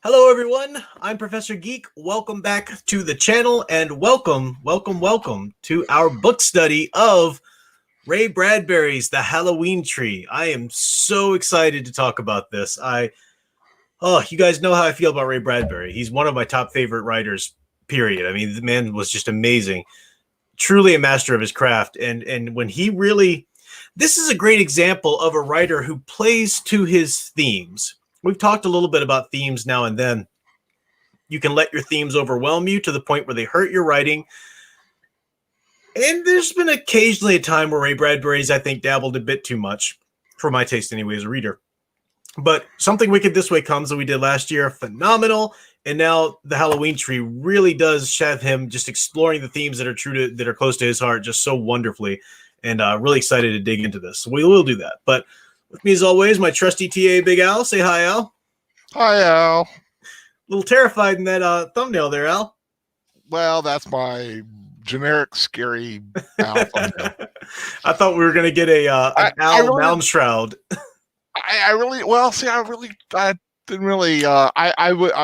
Hello, everyone. I'm Professor Geek. Welcome back to the channel, and welcome to our book study of Ray Bradbury's The Halloween Tree. I am so excited to talk about this. You guys know how I feel about Ray Bradbury. He's one of my top favorite writers, period. I mean, the man was just amazing. Truly a master of his craft. And when he really, this is a great example of a writer who plays to his themes. We've talked a little bit about themes now and then. You can let your themes overwhelm you to the point where they hurt your writing. And there's been occasionally a time where Ray Bradbury's, I think, dabbled a bit too much, for my taste anyway, as a reader. But Something Wicked This Way Comes that we did last year, phenomenal. And now The Halloween Tree really does have him just exploring the themes that are close to his heart just so wonderfully. And really excited to dig into this. So we will do that. But with me, as always, my trusty TA, Big Al. Say hi, Al. Hi, Al. A little terrified in that thumbnail there, Al. Well, that's my generic scary Al thumbnail. I thought we were going to get an Al Moundshroud. I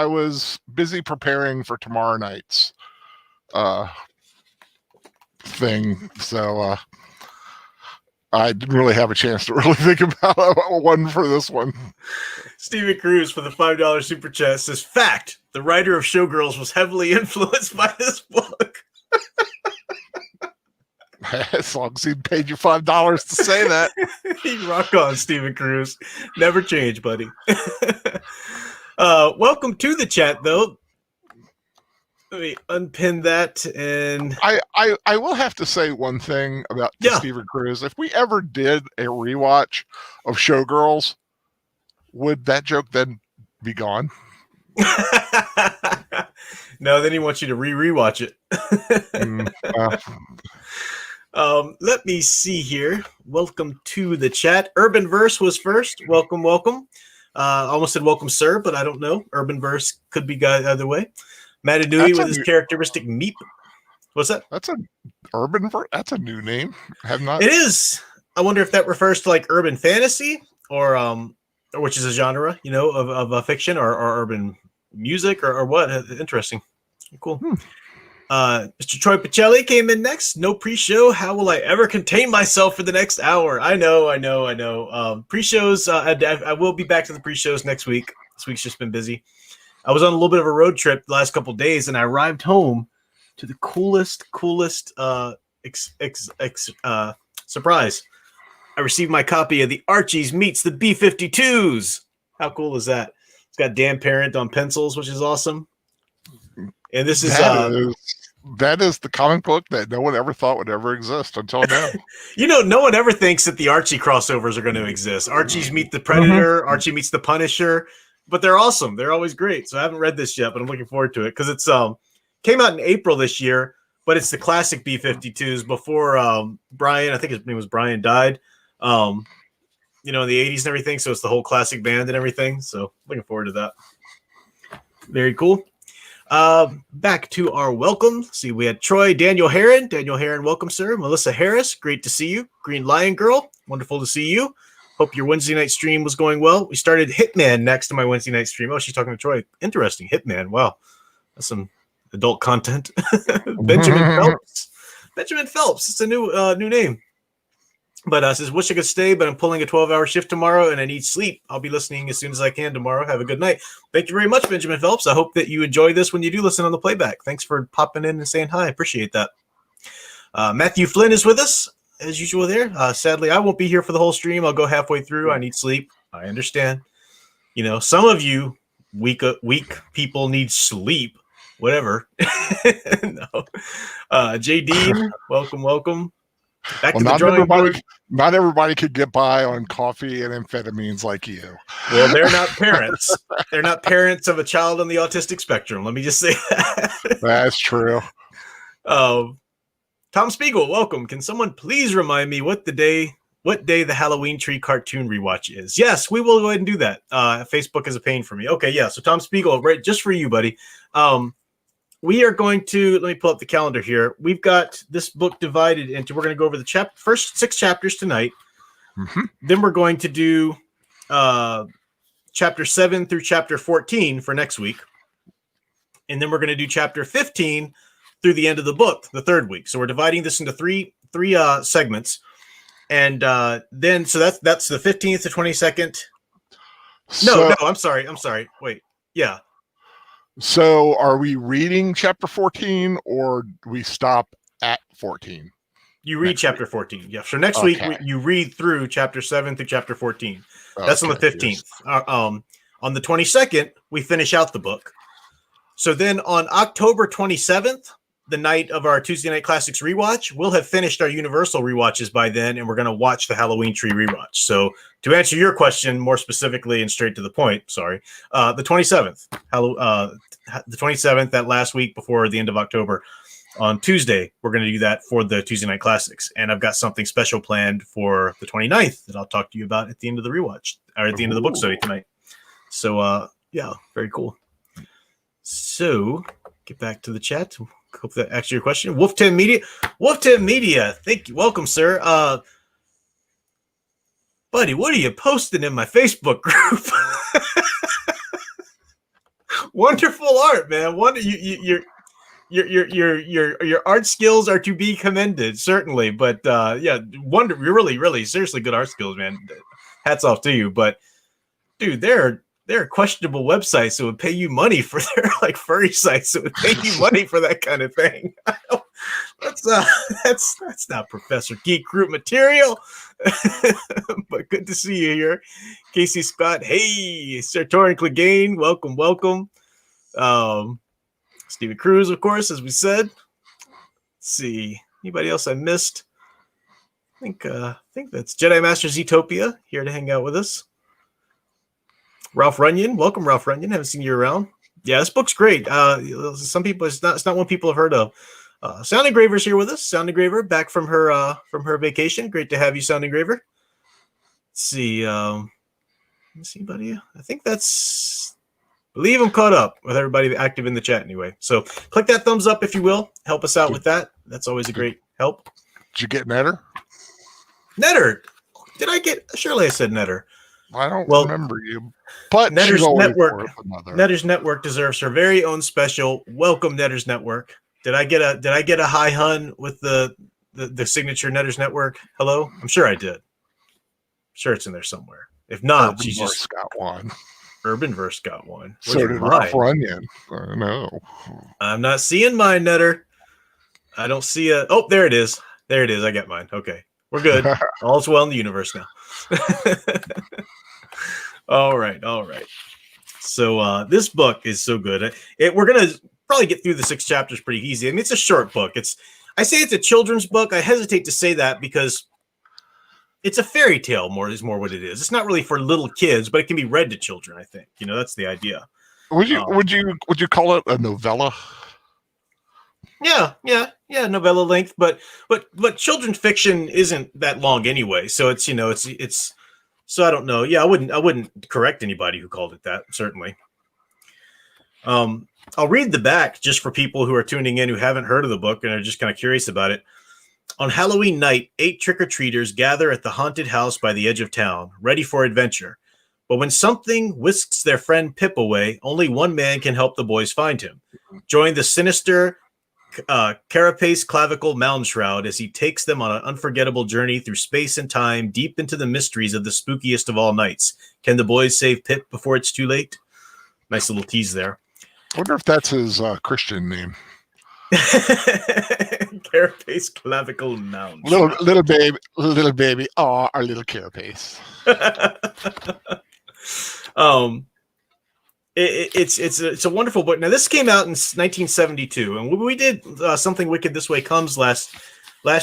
was busy preparing for tomorrow night's thing, so I didn't really have a chance to really think about one for this one. Stephen Cruz for the $5 super chat says, fact, the writer of Showgirls was heavily influenced by this book. As long as he paid you $5 to say that. You rock on, Stephen Cruz. Never change, buddy. Welcome to the chat, though. Let me unpin that. And I will have to say one thing about Stephen Cruz. If we ever did a rewatch of Showgirls, would that joke then be gone? No, then he wants you to rewatch it. Let me see here. Welcome to the chat. Urban Verse was first. Welcome. Almost said welcome, sir, but I don't know. Urban Verse could be either way. Matanui with his characteristic meep. What's that? That's an Urban Verse. That's a new name. Have not. It is. I wonder if that refers to like urban fantasy or which is a genre, of fiction or urban music or what? Interesting. Cool. Mr. Troy Pacelli came in next. No pre-show. How will I ever contain myself for the next hour? I know. Pre-shows. I will be back to the pre-shows next week. This week's just been busy. I was on a little bit of a road trip the last couple of days, and I arrived home to the coolest surprise. I received my copy of the Archies Meets the B-52s. How cool is that? It's got Dan Parent on pencils, which is awesome. And this is that is the comic book that no one ever thought would ever exist until now. No one ever thinks that the Archie crossovers are going to exist. Archies meet the Predator, Archie meets the Punisher, but they're awesome. They're always great. So I haven't read this yet, but I'm looking forward to it because it's came out in April this year, but it's the classic B-52s before Brian, I think his name was Brian, died. In the 80s and everything. So it's the whole classic band and everything. So looking forward to that. Very cool. Back to our welcome. See, we had Troy, Daniel Heron, welcome, sir. Melissa Harris, great to see you. Green Lion Girl, wonderful to see you. Hope your Wednesday night stream was going well. We started Hitman next to my Wednesday night stream. Oh, she's talking to Troy. Interesting. Hitman. Wow. That's some adult content. Benjamin Phelps. It's a new name. But says, wish I could stay, but I'm pulling a 12-hour shift tomorrow, and I need sleep. I'll be listening as soon as I can tomorrow. Have a good night. Thank you very much, Benjamin Phelps. I hope that you enjoy this when you do listen on the playback. Thanks for popping in and saying hi. Appreciate that. Matthew Flynn is with us, as usual there. Sadly, I won't be here for the whole stream. I'll go halfway through. I need sleep. I understand. Some of you weak people need sleep. Whatever. No. J. Dean, welcome. Back to the drawing board. Not everybody could get by on coffee and amphetamines like you. Well, they're not parents. They're not parents of a child on the autistic spectrum. Let me just say that. That's true. Tom Spiegel, welcome. Can someone please remind me what day the Halloween Tree cartoon rewatch is? Yes, we will go ahead and do that. Facebook is a pain for me. Okay, yeah. So Tom Spiegel, right, just for you, buddy. We are going to, let me pull up the calendar here. We've got this book divided into, we're going to go over the first 6 chapters tonight. Mm-hmm. Then we're going to do chapter 7 through chapter 14 for next week. And then we're going to do chapter 15 through the end of the book, the third week. So we're dividing this into three segments. And then, so that's the 15th to 22nd. No, I'm sorry. Wait. Yeah. So are we reading chapter 14 or do we stop at 14? You read chapter 14. Yeah. So next week, you read through chapter 7 through chapter 14. That's on the 15th. On the 22nd, we finish out the book. So then on October 27th, the night of our Tuesday Night Classics rewatch, we'll have finished our Universal rewatches by then, and we're going to watch the Halloween Tree rewatch. So to answer your question more specifically and straight to the point, the 27th, the 27th, that last week before the end of October, on Tuesday, we're going to do that for the Tuesday Night Classics. And I've got something special planned for the 29th that I'll talk to you about at the end of the rewatch, or at the end of the book study tonight. So, yeah, very cool. So, get back to the chat. Hope that answers your question. Wolf10 Media. Thank you. Welcome, sir. Buddy, what are you posting in my Facebook group? Wonderful art, man. Your art skills are to be commended, certainly. But yeah, really, seriously good art skills, man. Hats off to you. But dude, there are questionable websites that would pay you money for their like furry sites that would pay you money for that kind of thing. That's not Professor Geek Group material. But good to see you here, Casey Scott. Hey, Sir Torin Clegane, welcome. Stephen Cruz, of course, as we said. Let's see, anybody else I missed? I think that's Jedi Master Zetopia here to hang out with us. Ralph Runyon, welcome, Ralph Runyon. Haven't seen you around. Yeah, this book's great. Some people, it's not one people have heard of. Sound Engraver's here with us. Sound Engraver back from her vacation. Great to have you, Sound Engraver. Let's see. Let's see, buddy. I think that's. I believe I'm caught up with everybody active in the chat anyway. So click that thumbs up if you will. Help us out with that. That's always a great help. Did you get Netter? Netter. Did I get? Surely I said Netter. I don't remember you. But Netter's Network deserves her very own special welcome. Netter's Network. Did I get a hi hun with the signature Netter's Network? Hello? I'm sure I did. I'm sure it's in there somewhere. If not, she just got one. Urbanverse got one. So did Ralph Runyon. I know. I'm not seeing mine, Netter. I don't see a. Oh, there it is. There it is. I got mine. Okay, we're good. All's well in the universe now. All right. So this book is so good. We're gonna probably get through the 6 chapters pretty easy. I mean, it's a short book. I say it's a children's book. I hesitate to say that because it's a fairy tale. Is more what it is. It's not really for little kids, but it can be read to children. I think that's the idea. Would you call it a novella? Yeah, novella length, but children's fiction isn't that long anyway. So it's so I don't know. Yeah, I wouldn't correct anybody who called it that, certainly. I'll read the back just for people who are tuning in who haven't heard of the book and are just kind of curious about it. On Halloween night, 8 trick-or-treaters gather at the haunted house by the edge of town, ready for adventure. But when something whisks their friend Pip away, only one man can help the boys find him. Join the sinister carapace clavicle Moundshroud as he takes them on an unforgettable journey through space and time, deep into the mysteries of the spookiest of all nights. Can the boys save Pip before it's too late? Nice little tease there. I wonder if that's his Christian name. Carapace clavicle Mound. Little baby. Oh, our little carapace. It's a wonderful book. Now this came out in 1972, and we did Something Wicked This Way Comes last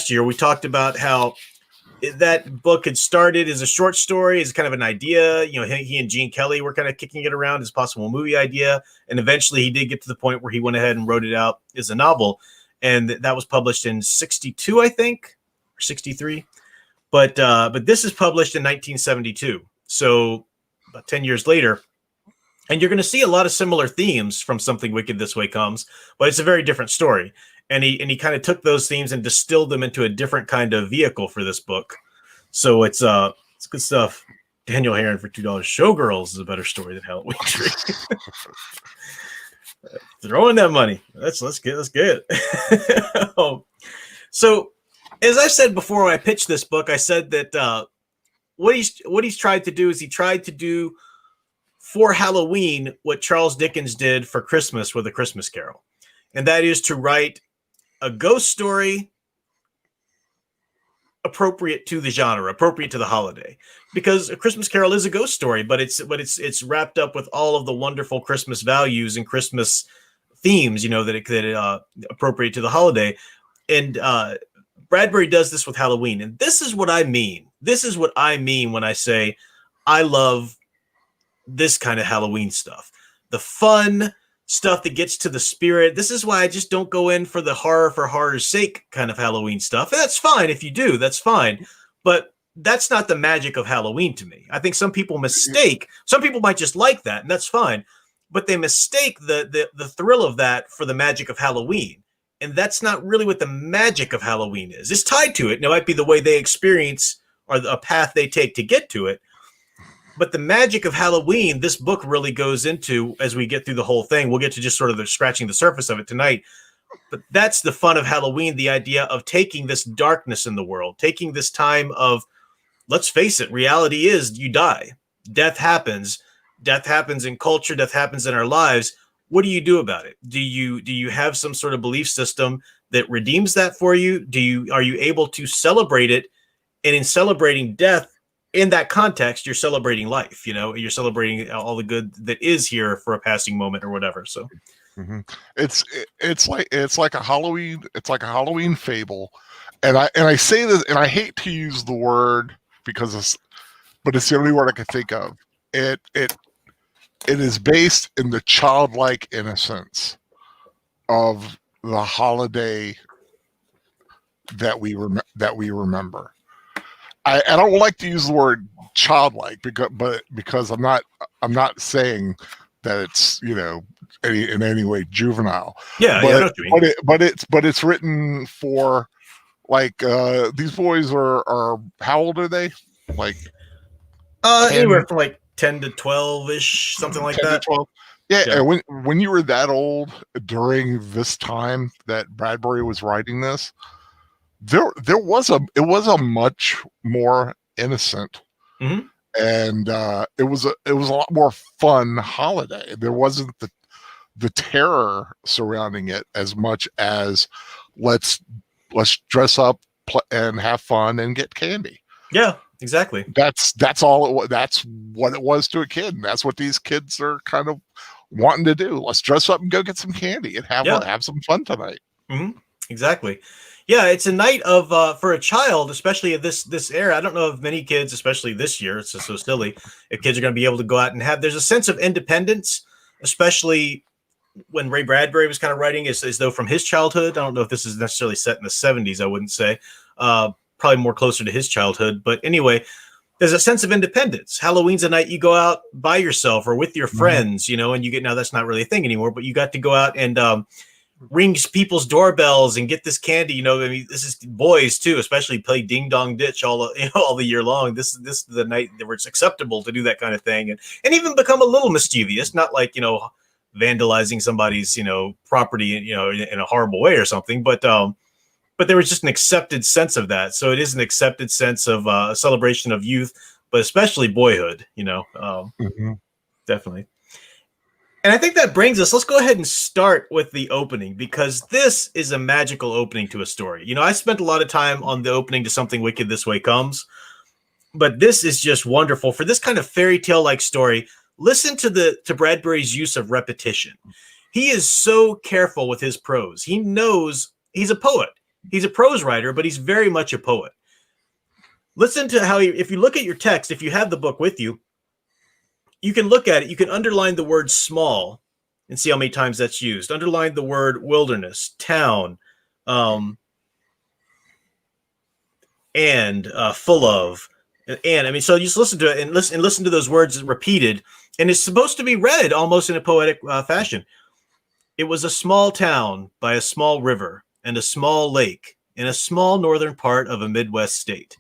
year. We talked about how that book had started as a short story, as kind of an idea. He and Gene Kelly were kind of kicking it around as a possible movie idea, and eventually he did get to the point where he went ahead and wrote it out as a novel, and that was published in 62, I think, or 63. But this is published in 1972, so about 10 years later. And you're going to see a lot of similar themes from Something Wicked This Way Comes, but it's a very different story. And he kind of took those themes and distilled them into a different kind of vehicle for this book. So it's good stuff. Daniel Heron for $2. Showgirls is a better story than Halloween Tree. Throwing that money. Let's get So, as I said before, when I pitched this book, I said that what he's tried to do is he tried to do for Halloween what Charles Dickens did for Christmas with A Christmas Carol, and that is to write a ghost story appropriate to the genre, appropriate to the holiday, because A Christmas Carol is a ghost story, but it's wrapped up with all of the wonderful Christmas values and Christmas themes, that it appropriate to the holiday. And Bradbury does this with Halloween, and this is what I mean. This is what I mean when I say I love this kind of Halloween stuff, the fun stuff that gets to the spirit. This is why I just don't go in for the horror for horror's sake kind of Halloween stuff. And that's fine if you do, that's fine. But that's not the magic of Halloween to me. I think some people mistake. Some people might just like that, and that's fine. But they mistake the thrill of that for the magic of Halloween. And that's not really what the magic of Halloween is. It's tied to it. And it might be the way they experience or a path they take to get to it. But the magic of Halloween, this book really goes into as we get through the whole thing. We'll get to just sort of scratching the surface of it tonight. But that's the fun of Halloween, the idea of taking this darkness in the world, taking this time of, let's face it, reality is you die. Death happens. Death happens in culture. Death happens in our lives. What do you do about it? Do you have some sort of belief system that redeems that for you? Are you able to celebrate it? And in celebrating death, in that context, you're celebrating life. You're celebrating all the good that is here for a passing moment or whatever. So, it's like a Halloween fable, and I say this, and I hate to use the word but it's the only word I can think of. It is based in the childlike innocence of the holiday that we remember. I don't like to use the word childlike because I'm not saying that it's in any way juvenile. Yeah, but it's written for like these boys are how old are they? Like 10, anywhere from like 10 to 12-ish, something like 10 that. To 12. Yeah. And when you were that old during this time that Bradbury was writing this, it was a much more innocent, mm-hmm. and it was a lot more fun holiday. There wasn't the terror surrounding it as much as let's dress up and have fun and get candy. Yeah, exactly. That's all. That's what it was to a kid, and that's what these kids are kind of wanting to do. Let's dress up and go get some candy and have some fun tonight. Mm-hmm. Exactly. Yeah, it's a night of for a child, especially at this era. I don't know if many kids, especially this year, it's just so silly, if kids are going to be able to go out and there's a sense of independence, especially when Ray Bradbury was kind of writing as though from his childhood. I don't know if this is necessarily set in the 70s, I wouldn't say. Probably more closer to his childhood. But anyway, there's a sense of independence. Halloween's a night you go out by yourself or with your friends, and you get, now that's not really a thing anymore, but you got to go out and rings people's doorbells and get this candy. This is boys too, especially play ding dong ditch all the year long. This is the night where it's acceptable to do that kind of thing, and even become a little mischievous, not like vandalizing somebody's property in a horrible way or something, but there was just an accepted sense of that. So it is an accepted sense of a celebration of youth, but especially boyhood. Definitely. And I think that brings us, let's go ahead and start with the opening, because this is a magical opening to a story. I spent a lot of time on the opening to Something Wicked This Way Comes, but this is just wonderful. For this kind of fairy tale-like story, listen to Bradbury's use of repetition. He is so careful with his prose. He knows he's a poet. He's a prose writer, but he's very much a poet. Listen to how if you look at your text, if you have the book with you, you can look at it. You can underline the word small and see how many times that's used. Underline the word wilderness, town, and full of. And I mean, so you just listen to it and listen to those words repeated. And it's supposed to be read almost in a poetic fashion. It was a small town by a small river and a small lake in a small northern part of a Midwest state.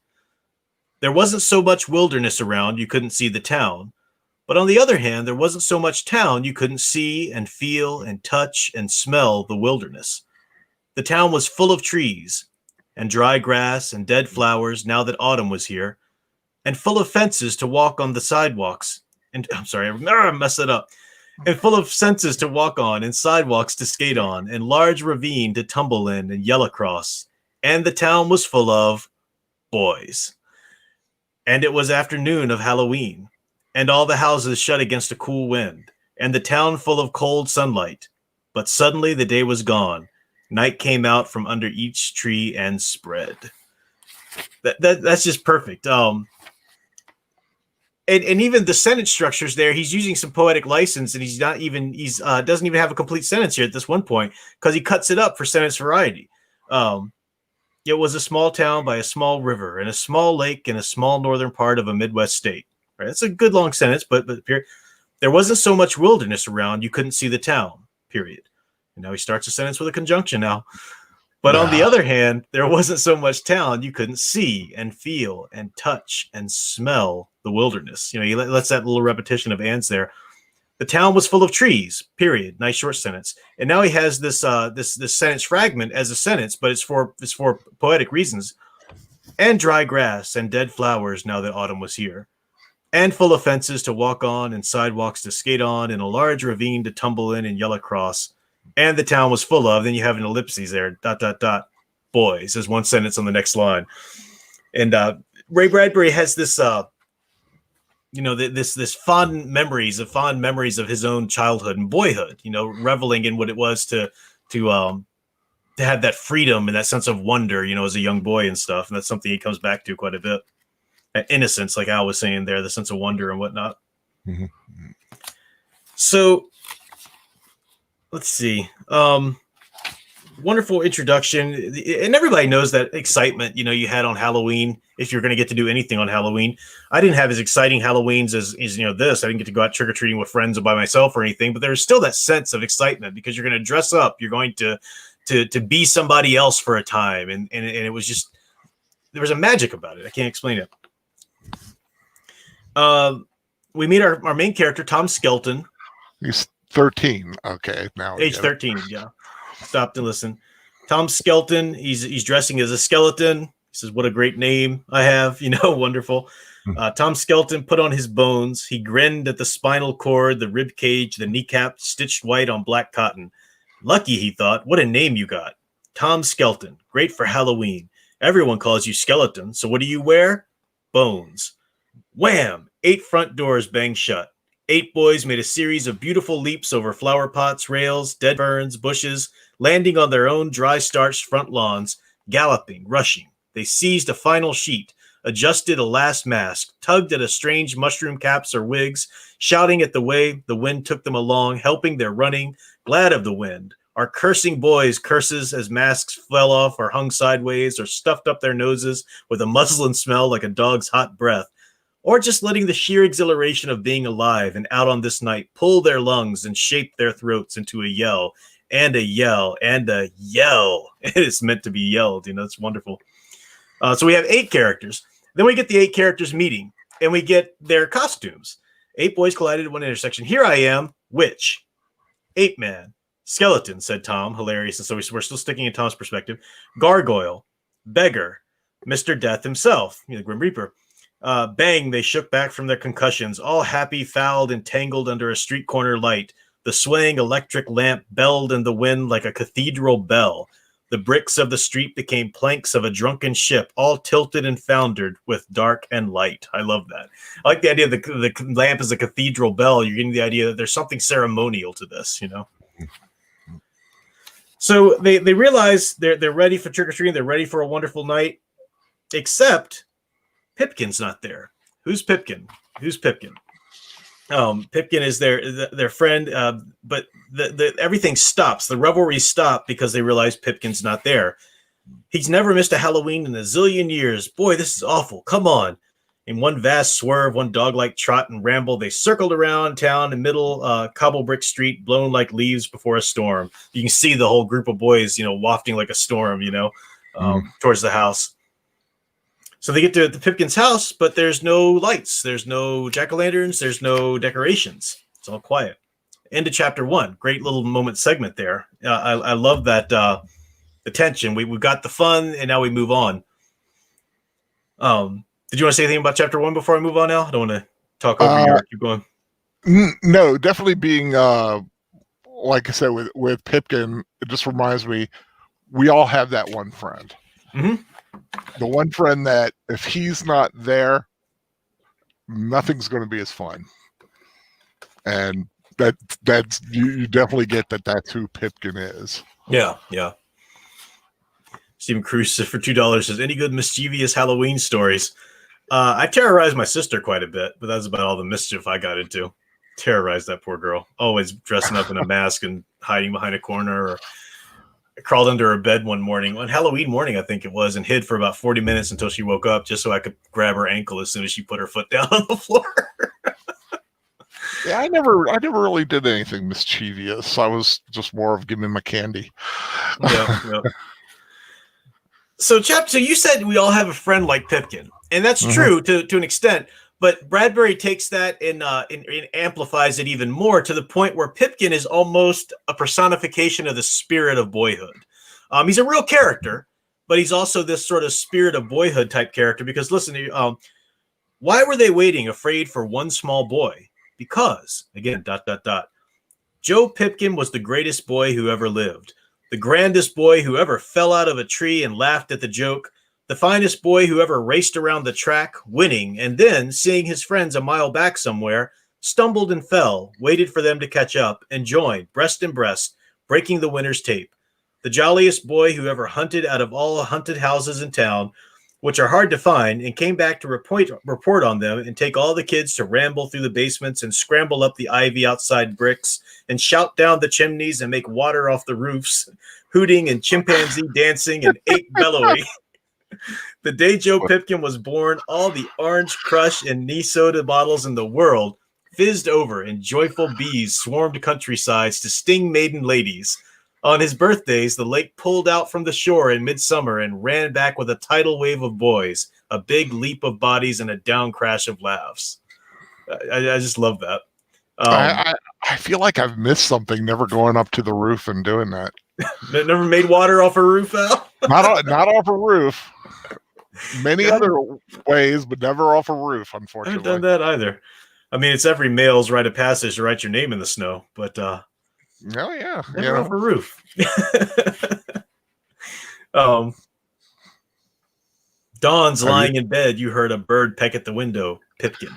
There wasn't so much wilderness around you couldn't see the town. But on the other hand, there wasn't so much town you couldn't see and feel and touch and smell the wilderness. The town was full of trees and dry grass and dead flowers now that autumn was here, and full of fences to walk on the sidewalks. And I'm sorry, I messed it up. And full of fences to walk on and sidewalks to skate on and large ravine to tumble in and yell across. And the town was full of boys. And it was afternoon of Halloween, and all the houses shut against a cool wind, and the town full of cold sunlight. But suddenly the day was gone. Night came out from under each tree and spread. That's just perfect. And even the sentence structures there, he's using some poetic license, and he's doesn't even have a complete sentence here at this one point because he cuts it up for sentence variety. It was a small town by a small river and a small lake in a small northern part of a Midwest state. Right? That's a good long sentence, but there wasn't so much wilderness around you couldn't see the town, period. And now he starts a sentence with a conjunction now. But on the other hand, there wasn't so much town you couldn't see and feel and touch and smell the wilderness. He lets that little repetition of ands there. The town was full of trees, period. Nice short sentence. And now he has this this sentence fragment as a sentence, but it's for poetic reasons. And dry grass and dead flowers now that autumn was here. And full of fences to walk on and sidewalks to skate on and a large ravine to tumble in and yell across. And the town was full of, then you have an ellipses there, ... boys, as one sentence on the next line. And Ray Bradbury has this, this fond memories of his own childhood and boyhood, reveling in what it was to have that freedom and that sense of wonder, as a young boy and stuff. And that's something he comes back to quite a bit. That innocence, like Al was saying there, the sense of wonder and whatnot. Mm-hmm. So let's see. Wonderful introduction. And everybody knows that excitement, you had on Halloween, if you're going to get to do anything on Halloween. I didn't have as exciting Halloweens as this. I didn't get to go out trick-or-treating with friends or by myself or anything, but there's still that sense of excitement because you're going to dress up. You're going to be somebody else for a time. And it was just, there was a magic about it. I can't explain it. We meet our main character, Tom Skelton. He's 13. Okay. Now age 13. Yeah. Stopped and listened. Tom Skelton. He's dressing as a skeleton. He says, "What a great name I have." Wonderful. Tom Skelton put on his bones. He grinned at the spinal cord, the rib cage, the kneecap, stitched white on black cotton. Lucky, he thought. What a name you got. Tom Skelton. Great for Halloween. Everyone calls you Skeleton. So what do you wear? Bones. Wham! 8 front doors banged shut. 8 boys made a series of beautiful leaps over flower pots, rails, dead ferns, bushes, landing on their own dry starched front lawns, galloping, rushing. They seized a final sheet, adjusted a last mask, tugged at a strange mushroom caps or wigs, shouting at the way the wind took them along, helping their running, glad of the wind. Our cursing boys' curses as masks fell off or hung sideways or stuffed up their noses with a muslin smell like a dog's hot breath. Or just letting the sheer exhilaration of being alive and out on this night pull their lungs and shape their throats into a yell and a yell and a yell. It's meant to be yelled, it's wonderful. So we have 8 characters. Then we get the 8 characters meeting, and we get their costumes. 8 boys collided at one intersection. Here I am, witch, ape man, skeleton, said Tom, hilarious. And so we're still sticking in Tom's perspective. Gargoyle, beggar, Mr. Death himself, the Grim Reaper. Bang, they shook back from their concussions, all happy, fouled, and tangled under a street corner light. The swaying electric lamp belled in the wind like a cathedral bell. The bricks of the street became planks of a drunken ship, all tilted and foundered with dark and light. I love that. I like the idea that the lamp is a cathedral bell. You're getting the idea that there's something ceremonial to this, So they realize they're ready for trick-or-treating. They're ready for a wonderful night, except Pipkin's not there. Who's Pipkin? Pipkin is their friend, but the everything stops. The revelry stopped because they realize Pipkin's not there. He's never missed a Halloween in a zillion years. Boy, this is awful. Come on. In one vast swerve, one dog-like trot and ramble, they circled around town in middle cobble brick street, blown like leaves before a storm. You can see the whole group of boys, wafting like a storm, towards the house. So they get to the Pipkin's house, but there's no lights, there's no jack-o'-lanterns, there's no decorations. It's all quiet. End of chapter 1. Great little moment segment there. I love that the tension. We've got the fun, and now we move on. Did you want to say anything about chapter 1 before I move on, Al? I don't want to talk over you. Keep going. No, definitely being like I said with Pipkin, it just reminds me we all have that one friend. Mm-hmm. The one friend that if he's not there, nothing's going to be as fun. And that's you definitely get that's who Pipkin is. Yeah. Stephen Cruz for $2 says, any good mischievous Halloween stories? I terrorized my sister quite a bit, but that's about all the mischief I got into. Terrorized that poor girl. Always dressing up in a mask and hiding behind a corner. Or I crawled under her bed one morning, on Halloween morning, I think it was, and hid for about 40 minutes until she woke up, just so I could grab her ankle as soon as she put her foot down on the floor. Yeah, I never really did anything mischievous. I was just more of giving my candy. Yeah. So, so you said we all have a friend like Pipkin, and that's true to an extent. But Bradbury takes that and amplifies it even more to the point where Pipkin is almost a personification of the spirit of boyhood. He's a real character, but he's also this sort of spirit of boyhood type character. Because listen, why were they waiting, afraid for one small boy? Because, again, ... Joe Pipkin was the greatest boy who ever lived, the grandest boy who ever fell out of a tree and laughed at the joke, the finest boy who ever raced around the track, winning, and then, seeing his friends a mile back somewhere, stumbled and fell, waited for them to catch up, and joined, breast and breast, breaking the winner's tape. The jolliest boy who ever hunted out of all haunted houses in town, which are hard to find, and came back to report on them and take all the kids to ramble through the basements and scramble up the ivy outside bricks and shout down the chimneys and make water off the roofs, hooting and chimpanzee dancing and ape bellowing. The day Joe Pipkin was born, all the Orange Crush and knee soda bottles in the world fizzed over, and joyful bees swarmed countrysides to sting maiden ladies. On his birthdays, the lake pulled out from the shore in midsummer and ran back with a tidal wave of boys, a big leap of bodies, and a down crash of laughs. I just love that. I feel like I've missed something, never going up to the roof and doing that. Never made water off a roof, Al? Not off a roof. Many other ways, but never off a roof, unfortunately. I haven't done that either. I mean, it's every male's rite of passage to write your name in the snow, but oh yeah, never off a roof. Dawn's lying in bed. You heard a bird peck at the window. Pipkin.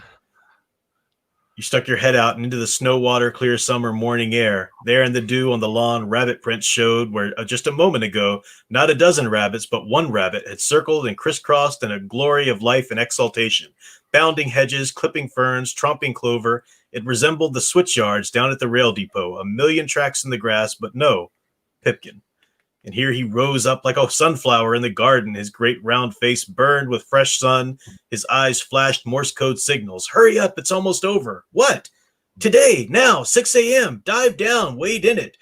You stuck your head out and into the snow water, clear summer morning air. There in the dew on the lawn, rabbit prints showed where just a moment ago, not a dozen rabbits, but one rabbit had circled and crisscrossed in a glory of life and exultation. Bounding hedges, clipping ferns, tromping clover. It resembled the switch yards down at the rail depot. A million tracks in the grass, but no, Pipkin. And here he rose up like a sunflower in the garden. His great round face burned with fresh sun. His eyes flashed Morse code signals. Hurry up, it's almost over. What? Today, now, 6 a.m. Dive down, wade in it.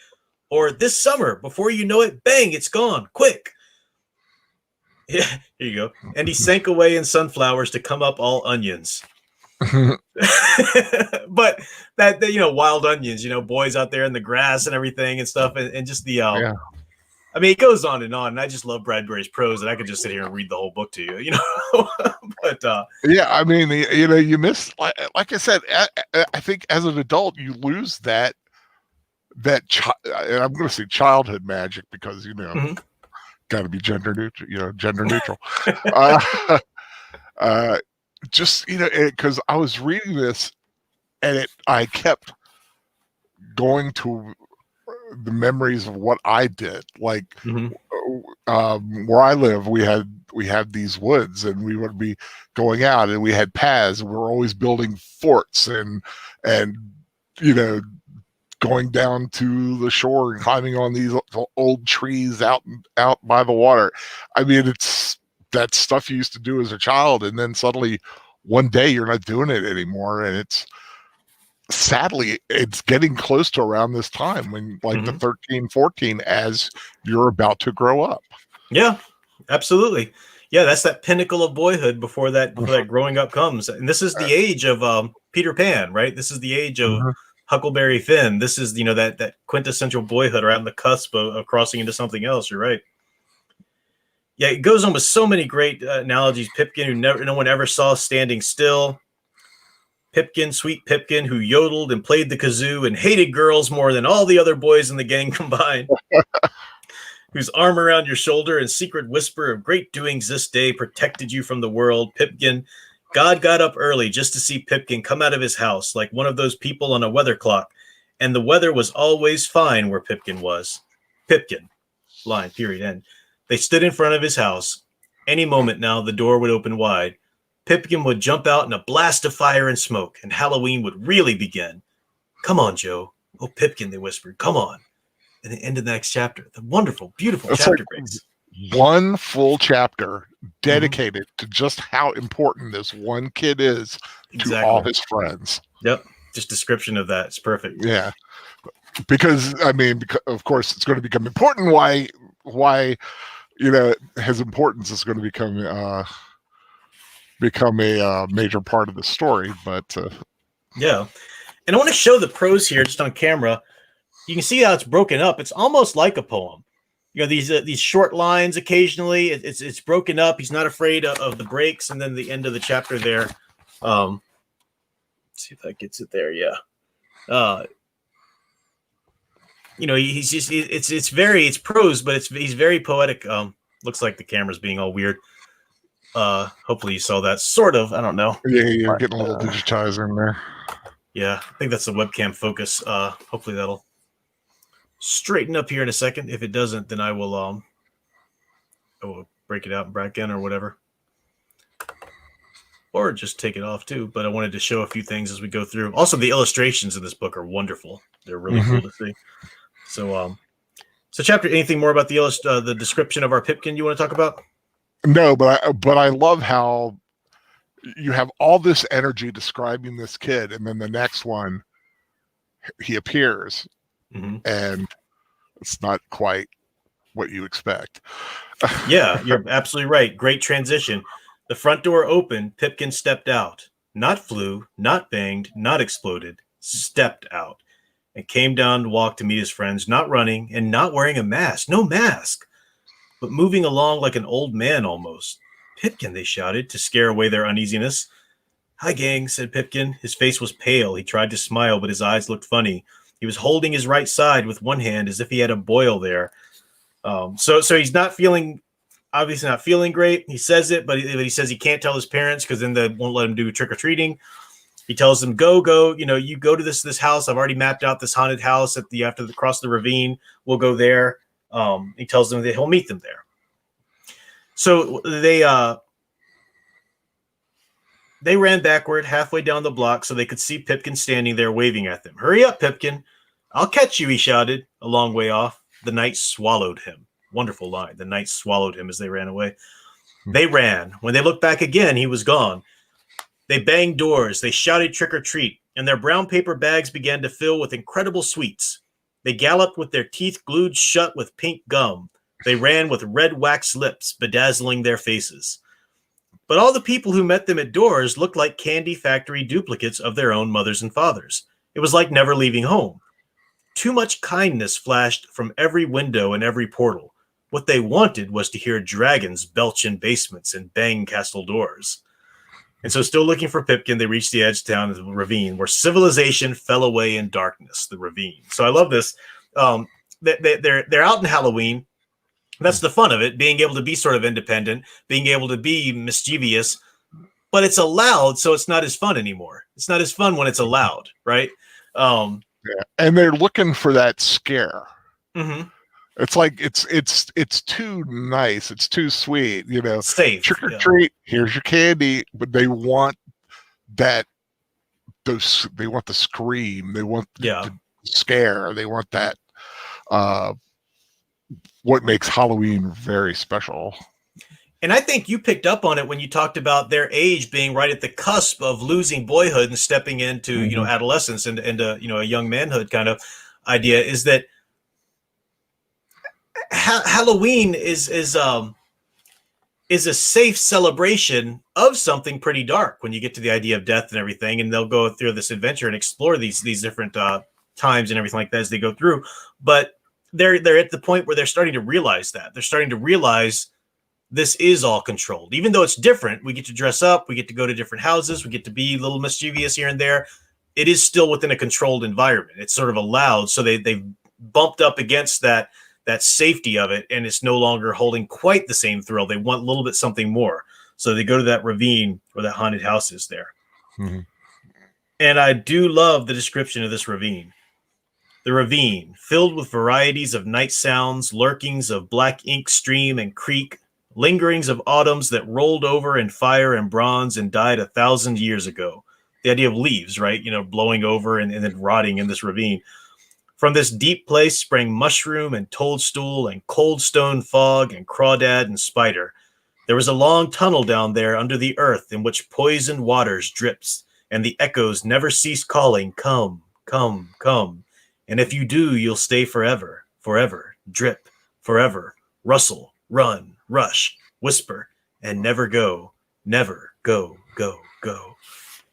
Or this summer, before you know it, bang, it's gone. Quick. Yeah, here you go. And he sank away in sunflowers to come up all onions. But that wild onions, boys out there in the grass and everything and stuff, and just the I mean, it goes on, and I just love Bradbury's prose, and I could just sit here and read the whole book to you, But yeah, I mean, you miss, like I said, I think as an adult you lose that I'm going to say childhood magic because got to be gender neutral. Just because I was reading this, and I kept going to the memories of what I did. Like where I live, we had these woods, and we would be going out, and we had paths, and we were always building forts and going down to the shore and climbing on these old trees out by the water. I mean, it's that stuff you used to do as a child, and then suddenly one day you're not doing it anymore, and sadly it's getting close to around this time when the 13, 14, as you're about to grow up. Yeah, absolutely. Yeah, that's that pinnacle of boyhood before that growing up comes. And this is the age of Peter Pan, right? This is the age of Huckleberry Finn. This is, that quintessential boyhood right on the cusp of crossing into something else. You're right. Yeah, it goes on with so many great analogies. Pipkin, who no one ever saw standing still. Pipkin, sweet Pipkin, who yodeled and played the kazoo and hated girls more than all the other boys in the gang combined. Whose arm around your shoulder and secret whisper of great doings this day protected you from the world. Pipkin, God got up early just to see Pipkin come out of his house like one of those people on a weather clock, and the weather was always fine where Pipkin was. Pipkin, line, period, end. They stood in front of his house. Any moment now, the door would open wide. Pipkin would jump out in a blast of fire and smoke, and Halloween would really begin. Come on, Joe. Oh, Pipkin, they whispered. Come on. And the end of the next chapter. The wonderful, beautiful That's chapter like breaks. one full chapter dedicated to just how important this one kid is to all his friends. Yep. Just description of that. It's perfect. Yeah. Because, of course, it's going to become important why his importance is going to become a major part of the story. But yeah. And I want to show the prose here just on camera. You can see how it's broken up. It's almost like a poem. These short lines occasionally. It's broken up. He's not afraid of the breaks, and then the end of the chapter there. Let's see if that gets it there. Yeah. He's just it's prose, but he's very poetic. Looks like the camera's being all weird. Hopefully you saw that. Sort of. I don't know. Yeah, you're getting a little digitizer in there. Yeah, I think that's the webcam focus. Hopefully that'll straighten up here in a second. If it doesn't, then I will break it out and back in or whatever. Or just take it off too. But I wanted to show a few things as we go through. Also, the illustrations in this book are wonderful. They're really cool to see. So chapter, anything more about the description of our Pipkin you want to talk about? No, but I love how you have all this energy describing this kid, and then the next one, he appears, and it's not quite what you expect. Yeah, you're absolutely right. Great transition. The front door opened. Pipkin stepped out. Not flew, not banged, not exploded. Stepped out and came down to walk to meet his friends, not running and not wearing a mask. No mask, but moving along like an old man almost. Pipkin, they shouted to scare away their uneasiness. Hi, gang, said Pipkin. His face was pale. He tried to smile, but his eyes looked funny. He was holding his right side with one hand as if he had a boil there. So he's obviously not feeling great. He says it, but he says he can't tell his parents because then they won't let him do trick-or-treating. He tells them, go, you go to this house. I've already mapped out this haunted house after cross the ravine. We'll go there. He tells them that he'll meet them there. So they ran backward halfway down the block so they could see Pipkin standing there waving at them. Hurry up, Pipkin. I'll catch you, he shouted a long way off. The night swallowed him. Wonderful line. The night swallowed him as they ran away. They ran. When they looked back again, he was gone. They banged doors. They shouted trick or treat, and their brown paper bags began to fill with incredible sweets. They galloped with their teeth glued shut with pink gum. They ran with red wax lips, bedazzling their faces. But all the people who met them at doors looked like candy factory duplicates of their own mothers and fathers. It was like never leaving home. Too much kindness flashed from every window and every portal. What they wanted was to hear dragons belch in basements and bang castle doors. And so still looking for Pipkin, they reached the edge of town, the ravine, where civilization fell away in darkness, the ravine. So I love this. They're out in Halloween. That's the fun of it, being able to be sort of independent, being able to be mischievous, but it's allowed, so it's not as fun anymore. It's not as fun when it's allowed, right? Yeah. And they're looking for that scare. Mm-hmm. It's like it's too nice, it's too sweet, Safe. Trick or treat, here's your candy, but they want that. They want the scream, they want the scare, they want that. What makes Halloween very special. And I think you picked up on it when you talked about their age being right at the cusp of losing boyhood and stepping into adolescence and a young manhood kind of idea. Is that Halloween is is a safe celebration of something pretty dark when you get to the idea of death and everything. And they'll go through this adventure and explore these different times and everything like that as they go through. But they're at the point where they're starting to realize that. They're starting to realize this is all controlled. Even though it's different, we get to dress up, we get to go to different houses, we get to be a little mischievous here and there. It is still within a controlled environment. It's sort of allowed. So they've bumped up against that safety of it, and it's no longer holding quite the same thrill. They want a little bit something more. So they go to that ravine where that haunted house is there. Mm-hmm. And I do love the description of this ravine. The ravine, filled with varieties of night sounds, lurkings of black ink stream and creek, lingerings of autumns that rolled over in fire and bronze and died 1,000 years ago. The idea of leaves, right? Blowing over and then rotting in this ravine. From this deep place sprang mushroom and toadstool and cold stone fog and crawdad and spider. There was a long tunnel down there under the earth in which poisoned waters drips, and the echoes never cease calling, come, come, come. And if you do, you'll stay forever, forever, drip, forever, rustle, run, rush, whisper, and never go, go, go, go.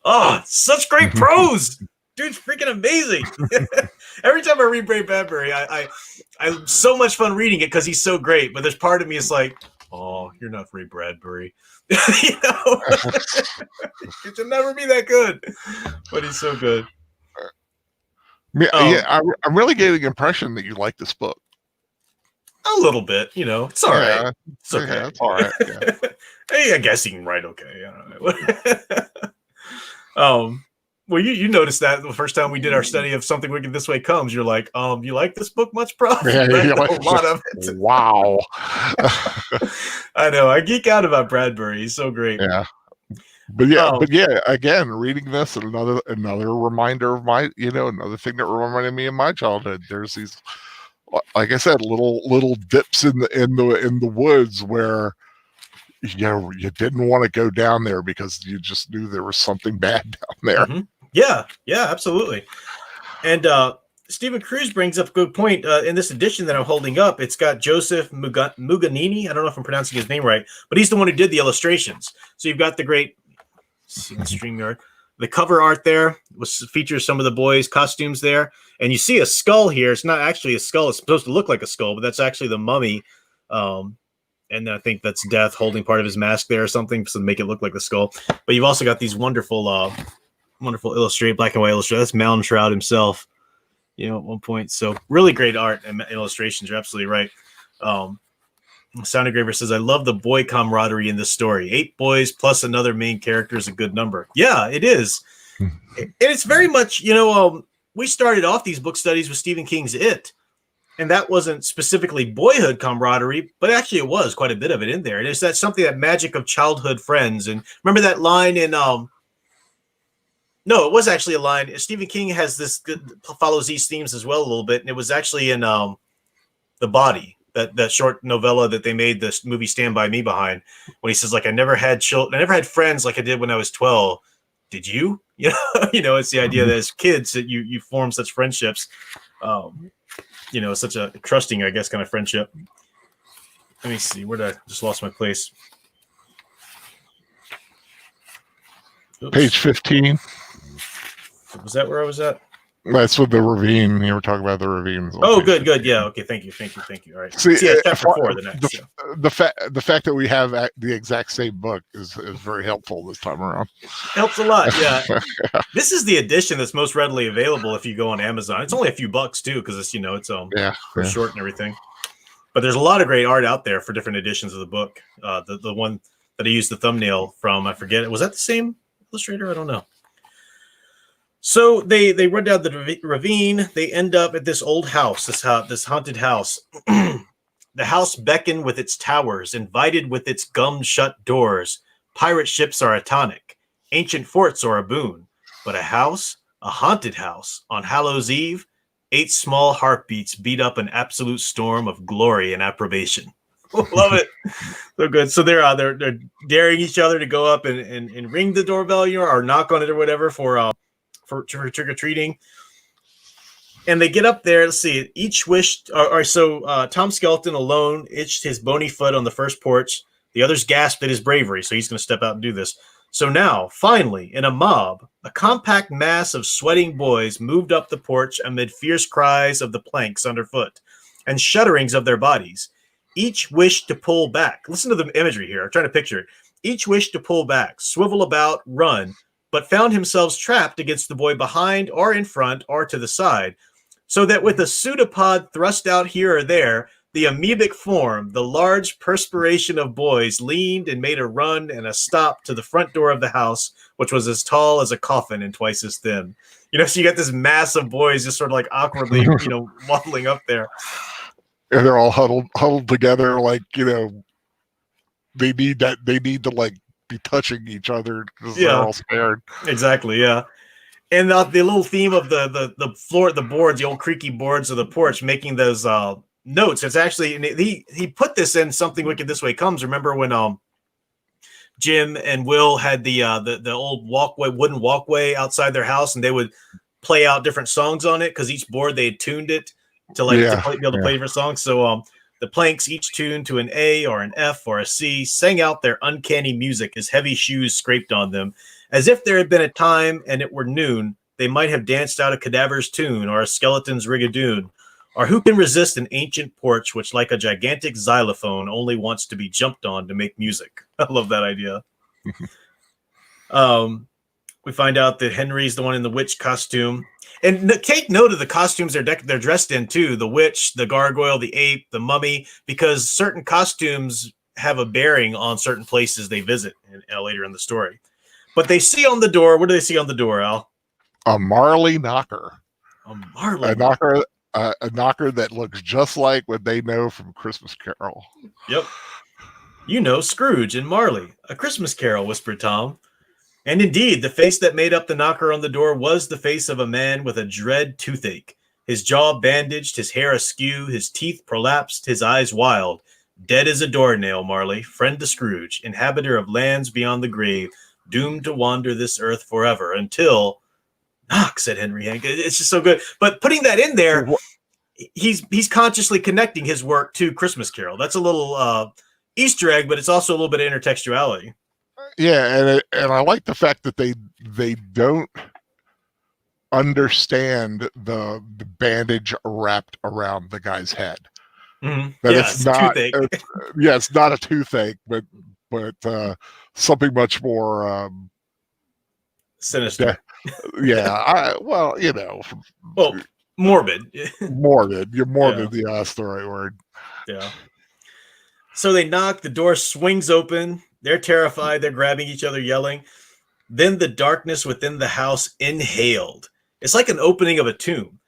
Oh, such great prose! Dude's freaking amazing. Every time I read Bradbury, I'm so much fun reading it because he's so great. But there's part of me is like, oh, you're not Ray Bradbury. It should never be that good. But he's so good. I'm really getting the impression that you like this book. A little bit, it's all right. It's okay. Yeah, it's all right. Yeah. Hey, I guess he can write okay. I don't know. Well, you noticed that the first time we did our study of Something Wicked This Way Comes, you're like, you like this book much, Prof? Yeah, a lot of it. Wow. I know. I geek out about Bradbury. He's so great. Yeah. But again, reading this and another reminder of my, another thing that reminded me of my childhood. There's these, like I said, little dips in the woods where you didn't want to go down there because you just knew there was something bad down there. Mm-hmm. Yeah, absolutely. And Stephen Cruz brings up a good point. In this edition that I'm holding up, it's got Joseph Muganini. I don't know if I'm pronouncing his name right, but he's the one who did the illustrations. So you've got the great StreamYard. The cover art there features some of the boys' costumes there. And you see a skull here. It's not actually a skull. It's supposed to look like a skull, but that's actually the mummy. And I think that's Death holding part of his mask there or something to make it look like the skull. But you've also got these wonderful illustrated, black and white illustrations. That's Moundshroud himself, at one point. So really great art and illustrations. You're absolutely right. Sound Engraver says, I love the boy camaraderie in this story. 8 boys plus another main character is a good number. Yeah, it is. And it's very much, we started off these book studies with Stephen King's It. And that wasn't specifically boyhood camaraderie, but actually it was quite a bit of it in there. And it's that something, that magic of childhood friends. And remember that line in, no, it was actually a line. Stephen King has this, follows these themes as well a little bit. And it was actually in The Body, that short novella that they made this movie Stand By Me behind, when he says, like, I never had friends like I did when I was 12. Did you? It's the idea that as kids that you form such friendships. Such a trusting, I guess, kind of friendship. Let me see. Where did I just lost my place? Oops. Page 15. Was that where I was at? That's with the ravine. You were talking about the ravines. Oh, good. Yeah. Okay. Thank you. All right. See, chapter 4. The next. The fact that we have the exact same book is very helpful this time around. Helps a lot. Yeah. This is the edition that's most readily available if you go on Amazon. It's only a few bucks too, because it's it's short and everything. But there's a lot of great art out there for different editions of the book. The one that I used the thumbnail from, I forget. Was that the same illustrator? I don't know. So they run down the ravine. They end up at this old house, this haunted house. The house beckoned with its towers, invited with its gummed shut doors. Pirate ships are a tonic, ancient forts are a boon. But a haunted house, on Hallows Eve, 8 small heartbeats beat up an absolute storm of glory and approbation. Love it. So good. So they're daring each other to go up and ring the doorbell, or knock on it or whatever for trick-or-treating. And they get up there. Let's see. Each wished, Tom Skelton alone itched his bony foot on the first porch. The others gasped at his bravery, so he's going to step out and do this. So now, finally, in a mob, a compact mass of sweating boys moved up the porch amid fierce cries of the planks underfoot and shudderings of their bodies. Each wished to pull back. Listen to the imagery here. I'm trying to picture it. Each wished to pull back, swivel about, run, but found themselves trapped against the boy behind or in front or to the side, so that with a pseudopod thrust out here or there, the amoebic form, the large perspiration of boys, leaned and made a run and a stop to the front door of the house, which was as tall as a coffin and twice as thin. So you got this mass of boys just sort of like awkwardly, waddling up there. And they're all huddled together, like, they need to like be touching each other because they're all scared. Exactly, yeah. And the little theme of the floor, the boards, the old creaky boards of the porch, making those notes. It's actually, he put this in Something Wicked This Way Comes. Remember when Jim and Will had the old wooden walkway outside their house, and they would play out different songs on it because each board they had tuned it to be able to play different songs. So the planks, each tuned to an A or an F or a C, sang out their uncanny music as heavy shoes scraped on them, as if there had been a time and it were noon. They might have danced out a cadaver's tune or a skeleton's rigadoon. Or who can resist an ancient porch which, like a gigantic xylophone, only wants to be jumped on to make music? I love that idea. We find out that Henry's the one in the witch costume. And take note of the costumes they're dressed in, too. The witch, the gargoyle, the ape, the mummy, because certain costumes have a bearing on certain places they visit later in the story. But they see on the door, what do they see on the door, Al? A Marley knocker. A Marley knocker. A knocker that looks just like what they know from Christmas Carol. Yep. Scrooge and Marley, A Christmas Carol, whispered Tom. And indeed, the face that made up the knocker on the door was the face of a man with a dread toothache. His jaw bandaged, his hair askew, his teeth prolapsed, his eyes wild. Dead as a doornail, Marley, friend to Scrooge, inhabitor of lands beyond the grave, doomed to wander this earth forever until... Knock, said Henry Hank. It's just so good. But putting that in there, he's consciously connecting his work to Christmas Carol. That's a little Easter egg, but it's also a little bit of intertextuality. Yeah, and I like the fact that they don't understand the bandage wrapped around the guy's head. Mm-hmm. That it's not it's not a toothache, but something much more sinister. Morbid. Morbid. You're morbid. Yeah, that's the right word. Yeah. So they knock. The door swings open. They're terrified. They're grabbing each other, yelling. Then the darkness within the house inhaled. It's like an opening of a tomb.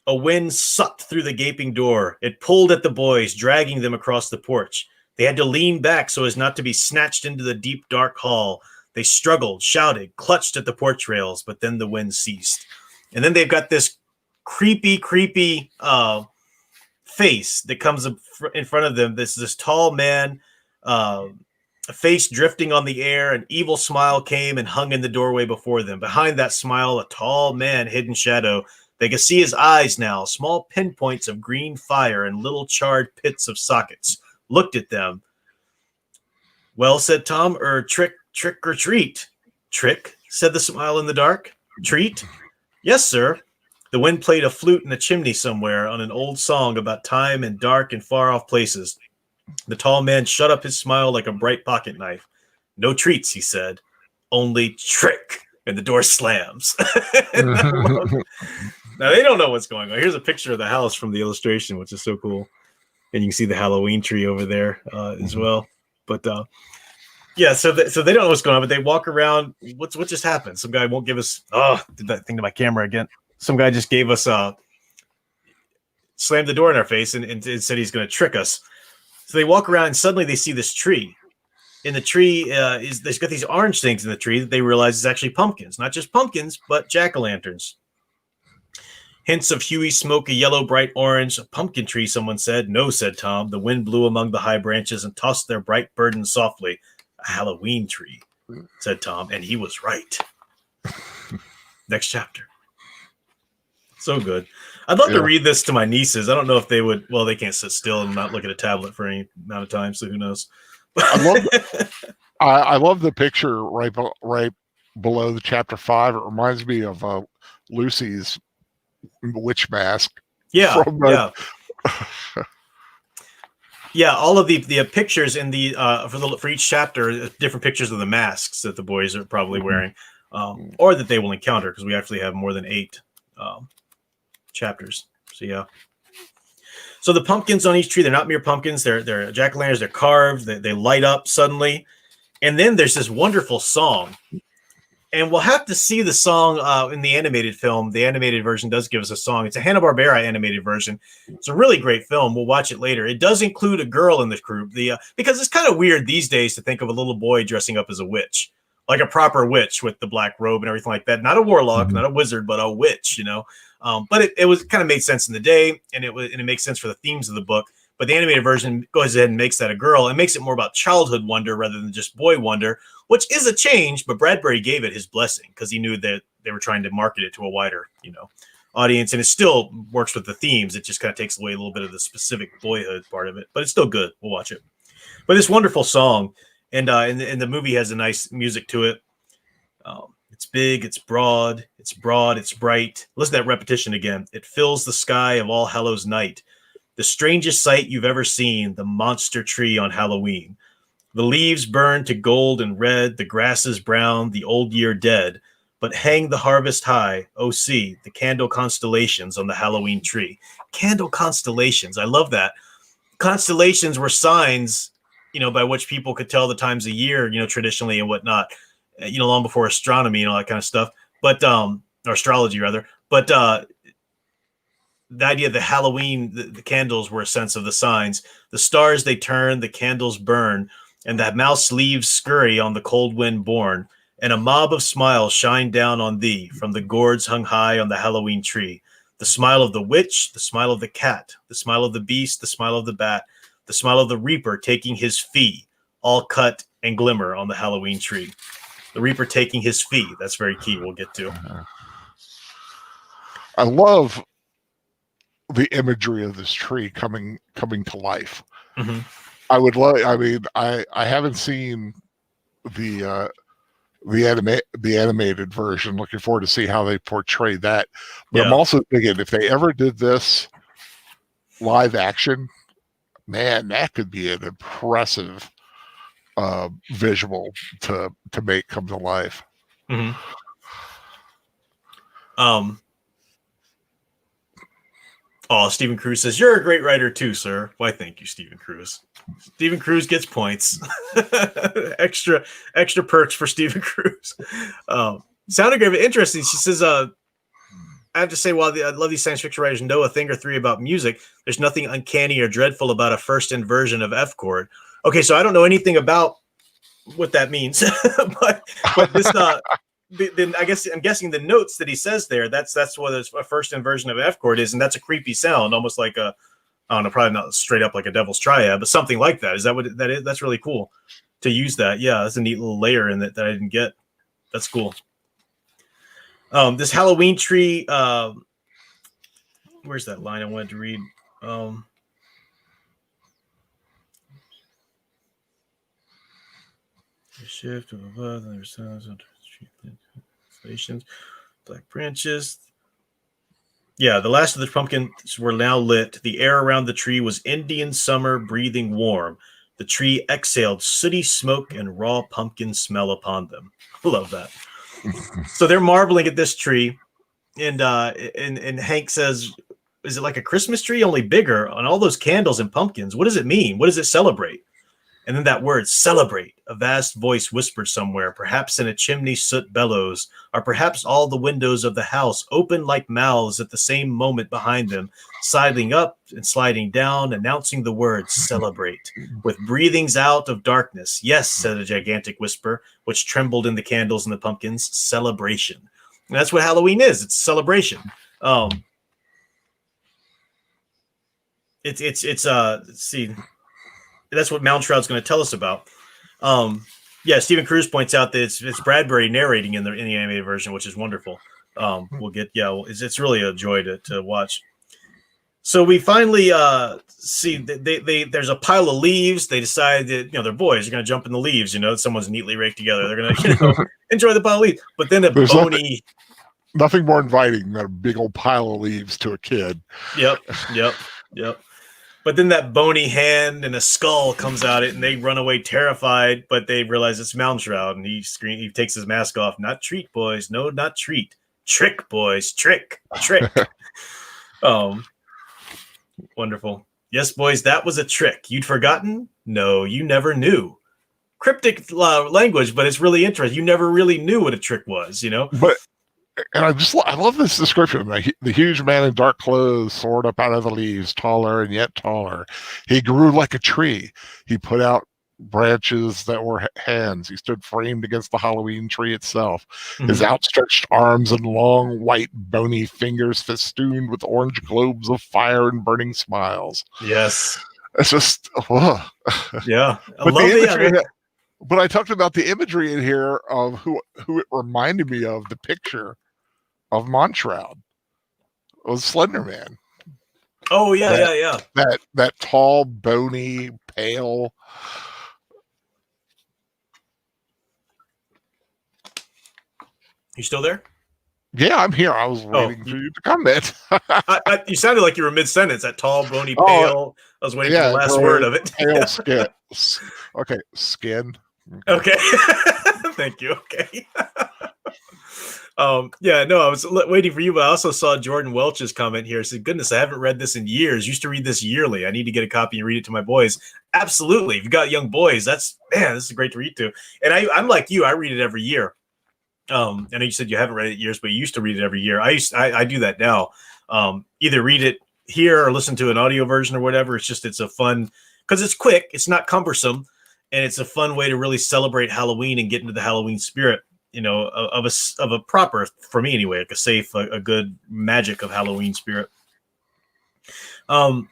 A wind sucked through the gaping door. It pulled at the boys, dragging them across the porch. They had to lean back so as not to be snatched into the deep, dark hall. They struggled, shouted, clutched at the porch rails, but then the wind ceased. And then they've got this creepy face that comes in front of them. This tall man, a face drifting on the air. An evil smile came and hung in the doorway before them. Behind that smile, a tall man hid in shadow. They could see his eyes now, small pinpoints of green fire and little charred pits of sockets. Looked at them. Well, said Tom, trick or treat? Trick, said the smile in the dark. Treat? Yes, sir. The wind played a flute in a chimney somewhere on an old song about time and dark and far-off places. The tall man shut up his smile like a bright pocket knife. No treats, he said. Only trick. And the door slams. Now, they don't know what's going on. Here's a picture of the house from the illustration, which is so cool. And you can see the Halloween tree over there as well. But so they don't know what's going on, but they walk around. What just happened? Some guy won't give us. Did that thing to my camera again. Some guy just gave us slammed the door in our face and said he's going to trick us. So they walk around and suddenly they see this tree. In the tree there's got these orange things in the tree that they realize is actually pumpkins. Not just pumpkins, but jack-o'-lanterns. Hints of huey smoke, a yellow, bright orange. A pumpkin tree, someone said. No, said Tom. The wind blew among the high branches and tossed their bright burdens softly. A Halloween tree, said Tom, and he was right. Next chapter. So good. I'd love to read this to my nieces. I don't know if they would. Well, they can't sit still and not look at a tablet for any amount of time, so who knows. I love I love the picture right below the chapter 5. It reminds me of Lucy's witch mask. Yeah, From yeah. Yeah, all of the pictures in the for each chapter, different pictures of the masks that the boys are probably wearing, or that they will encounter, because we actually have more than 8 chapters. So yeah. So the pumpkins on each tree, they're not mere pumpkins. They're jack-o'-lanterns. They're carved. They light up suddenly, and then there's this wonderful song. And we'll have to see the song in the animated film. The animated version does give us a song. It's a Hanna-Barbera animated version. It's a really great film. We'll watch it later. It does include a girl in the group. Because it's kind of weird these days to think of a little boy dressing up as a witch, like a proper witch with the black robe and everything like that. Not a warlock, not a wizard, but a witch. But it was kind of made sense in the day, and it makes sense for the themes of the book. But the animated version goes ahead and makes that a girl and makes it more about childhood wonder rather than just boy wonder, which is a change. But Bradbury gave it his blessing because he knew that they were trying to market it to a wider, audience, and it still works with the themes. It just kind of takes away a little bit of the specific boyhood part of it, but it's still good. We'll watch it. But this wonderful song, and the movie has a nice music to it. It's big, it's broad, it's bright. Listen to that repetition again. It fills the sky of All Hallows Night. The strangest sight you've ever seen, the monster tree on Halloween. The leaves burn to gold and red, the grass is brown, the old year dead. But hang the harvest high, oh see, the candle constellations on the Halloween tree. Candle constellations, I love that. Constellations were signs, by which people could tell the times of year, traditionally and whatnot, long before astronomy and all that kind of stuff. But, or astrology rather. But, the idea of the Halloween, the candles were a sense of the signs. The stars they turn, the candles burn, and the mouse leaves scurry on the cold wind borne, and a mob of smiles shine down on thee from the gourds hung high on the Halloween tree. The smile of the witch, the smile of the cat, the smile of the beast, the smile of the bat, the smile of the reaper taking his fee, all cut and glimmer on the Halloween tree. The reaper taking his fee. That's very key. We'll get to. I love the imagery of this tree coming to life. Mm-hmm. I would love. I mean, I haven't seen the animated version. Looking forward to see how they portray that. But I'm also thinking if they ever did this live action, man, that could be an impressive visual to make come to life. Mm-hmm. Oh, Stephen Cruz says, "You're a great writer too, sir." Why, thank you, Stephen Cruz. Stephen Cruz gets points. extra perks for Stephen Cruz. Sounded great, interesting. She says, I have to say, while I love these science fiction writers know a thing or three about music, there's nothing uncanny or dreadful about a first inversion of F chord. Okay, so I don't know anything about what that means, but this then I'm guessing the notes that he says there, that's what a first inversion of an F chord is, and that's a creepy sound, almost like I don't know, probably not straight up like a devil's triad, but something like that. Is that what that is? That's really cool to use that. Yeah, that's a neat little layer in that I didn't get. That's cool. This Halloween tree, where's that line I wanted to read? Shift of above, stations, black branches. Yeah, the last of the pumpkins were now lit. The air around the tree was Indian summer, breathing warm. The tree exhaled sooty smoke and raw pumpkin smell upon them. I love that. So they're marveling at this tree, and Hank says, "Is it like a Christmas tree, only bigger? On all those candles and pumpkins, what does it mean? What does it celebrate?" And then that word, celebrate, a vast voice whispered somewhere, perhaps in a chimney soot bellows, or perhaps all the windows of the house open like mouths at the same moment behind them, sidling up and sliding down, announcing the word celebrate, with breathings out of darkness. Yes, said a gigantic whisper, which trembled in the candles and the pumpkins, celebration. And that's what Halloween is. It's celebration. Let's see. That's what Moundshroud's going to tell us about. Stephen Cruz points out that it's Bradbury narrating in the animated version, which is wonderful. It's really a joy to watch. So we finally see, there's a pile of leaves. They decide that, they're boys. They're going to jump in the leaves. Someone's neatly raked together. They're going to, enjoy the pile of leaves. But then a There's bony. Nothing more inviting than a big old pile of leaves to a kid. Yep. But then that bony hand and a skull comes out it, and they run away terrified. But they realize it's Moundshroud, and he takes his mask off. Not treat, boys. No, not treat. Trick, boys. Trick. Wonderful. Yes, boys, that was a trick. You'd forgotten? No, you never knew. Cryptic language, but it's really interesting. You never really knew what a trick was, But and I love this description. The huge man in dark clothes soared up out of the leaves, taller and yet taller. He grew like a tree. He put out branches that were hands. He stood framed against the Halloween tree itself. Mm-hmm. His outstretched arms and long, white, bony fingers festooned with orange globes of fire and burning smiles. Yes. It's just, yeah. But I talked about the imagery in here of who it reminded me of, the picture of Moundshroud. It was Slender Man. Oh, yeah. That tall, bony, pale. You still there? Yeah, I'm here. I was waiting for you to comment. You sounded like you were mid-sentence. That tall, bony, pale. I was waiting for the last word of it. Pale skin. Okay, skin. Okay. Thank you. Okay. I was waiting for you, but I also saw Jordan Welch's comment here. I said, goodness, I haven't read this in years. Used to read this yearly. I need to get a copy and read it to my boys. Absolutely. If you've got young boys, this is great to read to. And I'm like you. I read it every year. I know you said you haven't read it in years, but you used to read it every year. I do that now. Either read it here or listen to an audio version or whatever. It's a fun, because it's quick. It's not cumbersome. And it's a fun way to really celebrate Halloween and get into the Halloween spirit, of a proper, for me anyway, like a safe, a good magic of Halloween spirit. So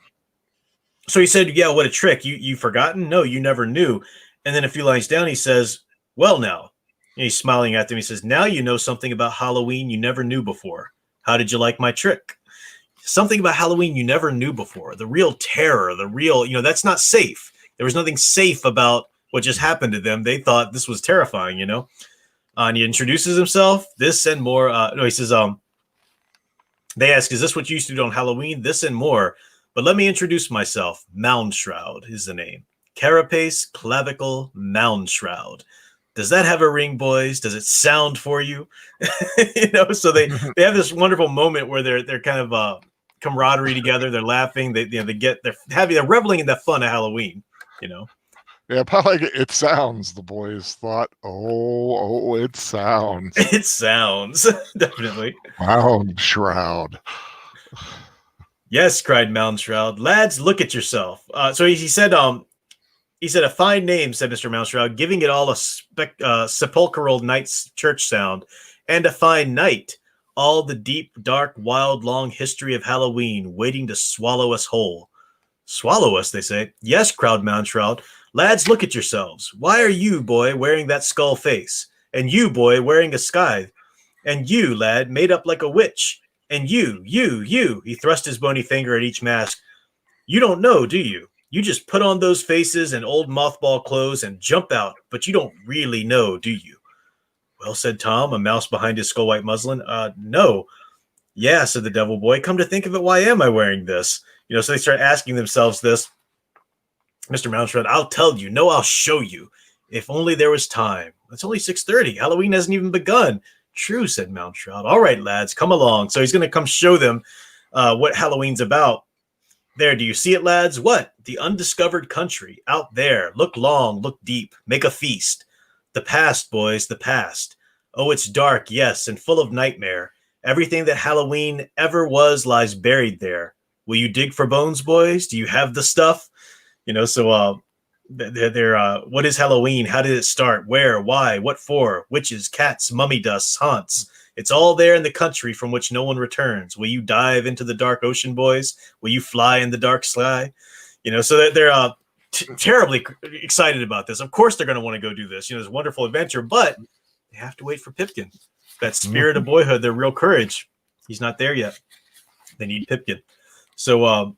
he said, yeah, what a trick. You forgotten? No, you never knew. And then a few lines down, he says, well, now. And he's smiling at them. He says, now you know something about Halloween you never knew before. How did you like my trick? Something about Halloween you never knew before. The real terror, the real, that's not safe. There was nothing safe about what just happened to them. They thought this was terrifying, and he introduces himself, this and more. He says, they ask, is this what you used to do on Halloween? This and more. But let me introduce myself. Moundshroud is the name. Carapace, clavicle, Moundshroud. Does that have a ring, boys? Does it sound for you? So they have this wonderful moment where they're kind of camaraderie together. They're laughing. They're reveling in the fun of Halloween. Yeah, probably like it sounds. The boys thought, oh, it sounds. It sounds definitely. Moundshroud. Yes, cried Moundshroud. Lads, look at yourself. So he said, a fine name, said Mr. Moundshroud, giving it all a sepulchral night's church sound, and a fine night. All the deep, dark, wild, long history of Halloween waiting to swallow us whole. Swallow us, they say. Yes, cried Moundshroud. Lads, look at yourselves. Why are you, boy, wearing that skull face? And you, boy, wearing a scythe? And you, lad, made up like a witch? And you, he thrust his bony finger at each mask. You don't know, do you? You just put on those faces and old mothball clothes and jump out, but you don't really know, do you? Well, said Tom, a mouse behind his skull-white muslin. No. Yeah, said the devil boy. Come to think of it, why am I wearing this? So they start asking themselves this. Mr. Moundshroud, I'll tell you. No, I'll show you. If only there was time. It's only 6:30. Halloween hasn't even begun. True, said Moundshroud. All right, lads, come along. So he's going to come show them what Halloween's about. There, do you see it, lads? What? The undiscovered country. Out there. Look long, look deep. Make a feast. The past, boys, the past. Oh, it's dark, yes, and full of nightmare. Everything that Halloween ever was lies buried there. Will you dig for bones, boys? Do you have the stuff? What is Halloween? How did it start? Where? Why? What for? Witches, cats, mummy dusts, haunts. It's all there in the country from which no one returns. Will you dive into the dark ocean, boys? Will you fly in the dark sky? So they're terribly excited about this. Of course they're going to want to go do this. It's a wonderful adventure, but they have to wait for Pipkin. That spirit of boyhood, their real courage. He's not there yet. They need Pipkin. So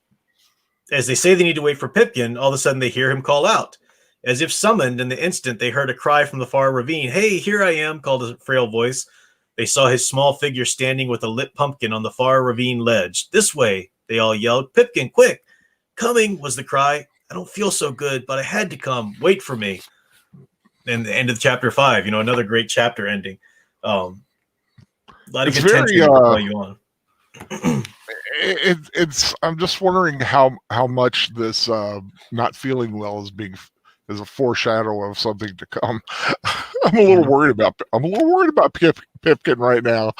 As they say they need to wait for Pipkin, all of a sudden they hear him call out. As if summoned, in the instant they heard a cry from the far ravine. "Hey, here I am," called a frail voice. They saw his small figure standing with a lit pumpkin on the far ravine ledge. "This way," they all yelled. "Pipkin, quick!" "Coming," was the cry. "I don't feel so good, but I had to come. Wait for me." And the end of chapter 5, another great chapter ending. A lot of It's good tension to play you on. It's. I'm just wondering how much this not feeling well is a foreshadow of something to come. I'm a little worried about Pipkin right now.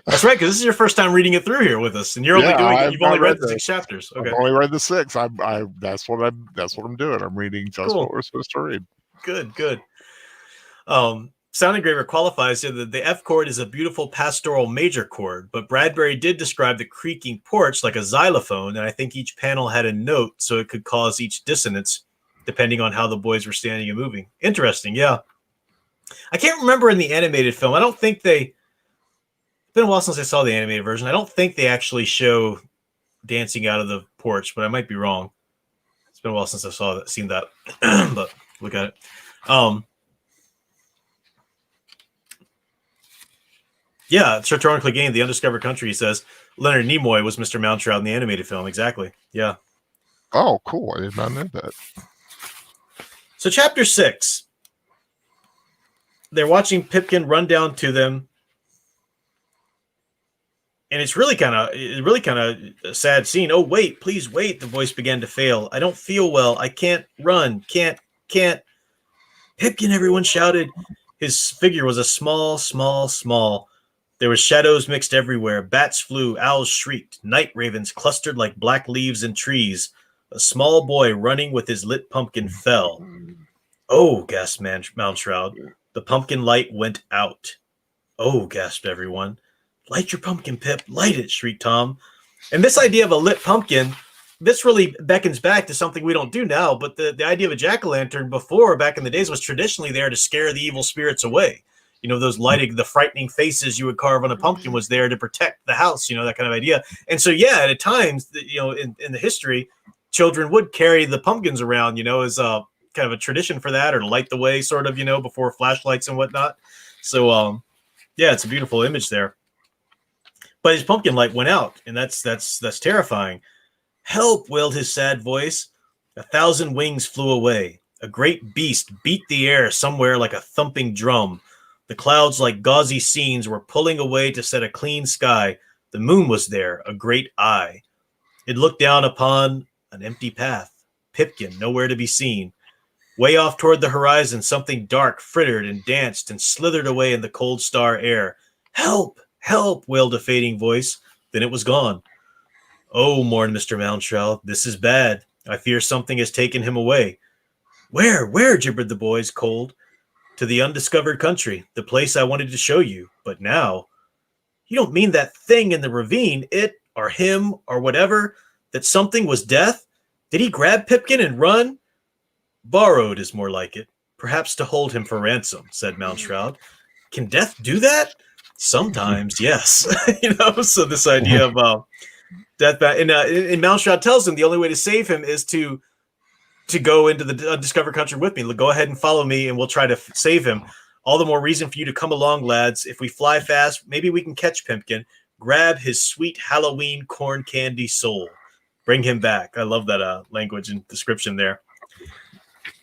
That's right, because this is your first time reading it through here with us, and you've only read the 6 chapters. Okay. I've only read the 6. That's what I'm doing. I'm reading just what we're supposed to read. Good. Sound engraver qualifies that the F chord is a beautiful pastoral major chord, but Bradbury did describe the creaking porch like a xylophone, and I think each panel had a note, so it could cause each dissonance depending on how the boys were standing and moving. Interesting, yeah. I can't remember in the animated film. I don't think it's been a while since I saw the animated version. I don't think they actually show dancing out of the porch, but I might be wrong. It's been a while since I seen that, but look at it. Yeah, Sir Clegane, The Undiscovered Country, says Leonard Nimoy was Mr. Moundshroud in the animated film. Exactly. Yeah. Oh, cool. I did not know that. So chapter 6, they're watching Pipkin run down to them. And it's really kind of a sad scene. "Oh, wait, please wait." The voice began to fail. "I don't feel well. I can't run. Can't. Pipkin," everyone shouted. His figure was a small. There were shadows mixed everywhere. Bats flew, owls shrieked, night ravens clustered like black leaves in trees. A small boy running with his lit pumpkin fell. "Oh," gasped Moundshroud. The pumpkin light went out. "Oh," gasped everyone. "Light your pumpkin, Pip. Light it," shrieked Tom. And this idea of a lit pumpkin, this really beckons back to something we don't do now, but the idea of a jack-o'-lantern before, back in the days, was traditionally there to scare the evil spirits away. Those the frightening faces you would carve on a pumpkin was there to protect the house, that kind of idea. And so, yeah, at times, in the history, children would carry the pumpkins around, as a kind of a tradition for that, or to light the way, sort of, before flashlights and whatnot. So, yeah, it's a beautiful image there. But his pumpkin light went out, and that's terrifying. "Help," wailed his sad voice. 1,000 wings flew away. A great beast beat the air somewhere like a thumping drum. The clouds, like gauzy scenes, were pulling away to set a clean sky. The moon was there, a great eye. It looked down upon an empty path. Pipkin, nowhere to be seen. Way off toward the horizon, something dark frittered and danced and slithered away in the cold star air. "Help! Help!" wailed a fading voice. Then it was gone. "Oh," mourned Mr. Moundshroud, "this is bad. I fear something has taken him away." Where?" gibbered the boys, cold. "To the undiscovered country, the place I wanted to show you. But now—" "You don't mean that thing in the ravine, it, or him, or whatever, that something was Death? Did he grab Pipkin and run?" "Borrowed is more like it. Perhaps to hold him for ransom," said Moundshroud. "Can Death do that?" "Sometimes, yes." So this idea of Death, and Moundshroud tells him the only way to save him is to go into the undiscovered country with me. "Go ahead and follow me, and we'll try to save him. All the more reason for you to come along, lads. If we fly fast, maybe we can catch Pipkin. Grab his sweet Halloween corn candy soul. Bring him back." I love that language and description there.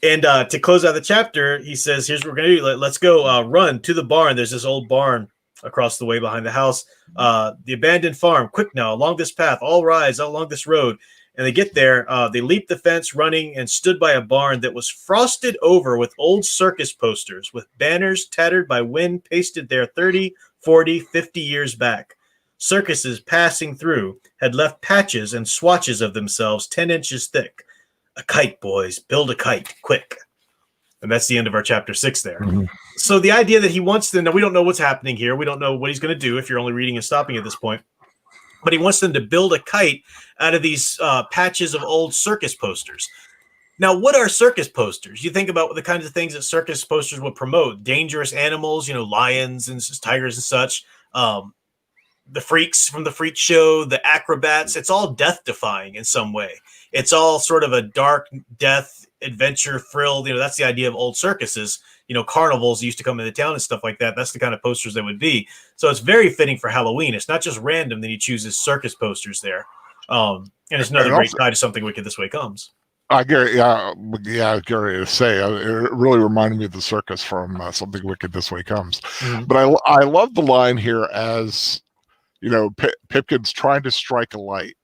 And to close out the chapter, he says, "Here's what we're going to do. Let's go run to the barn." There's this old barn across the way behind the house. "The abandoned farm. Quick now, along this path. All rise along this road." And they get there. They leaped the fence running and stood by a barn that was frosted over with old circus posters with banners tattered by wind pasted there 30, 40, 50 years back. Circuses passing through had left patches and swatches of themselves 10 inches thick. "A kite, boys. Build a kite, quick." And that's the end of our chapter 6 there. Mm-hmm. So the idea that he wants to, now we don't know what's happening here. We don't know what he's going to do if you're only reading and stopping at this point. But he wants them to build a kite out of these patches of old circus posters. Now, what are circus posters? You think about the kinds of things that circus posters would promote. Dangerous animals, lions and tigers and such. the freaks from the freak show, the acrobats. It's all death defying in some way. It's all sort of a dark death adventure thrill. That's the idea of old circuses. Carnivals used to come into town and stuff like that. That's the kind of posters they would be. So it's very fitting for Halloween. It's not just random that he chooses circus posters there. And it's another great tie to Something Wicked This Way Comes. I get I was going to say it really reminded me of the circus from Something Wicked This Way Comes. Mm-hmm. But I love the line here as Pipkin's trying to strike a light,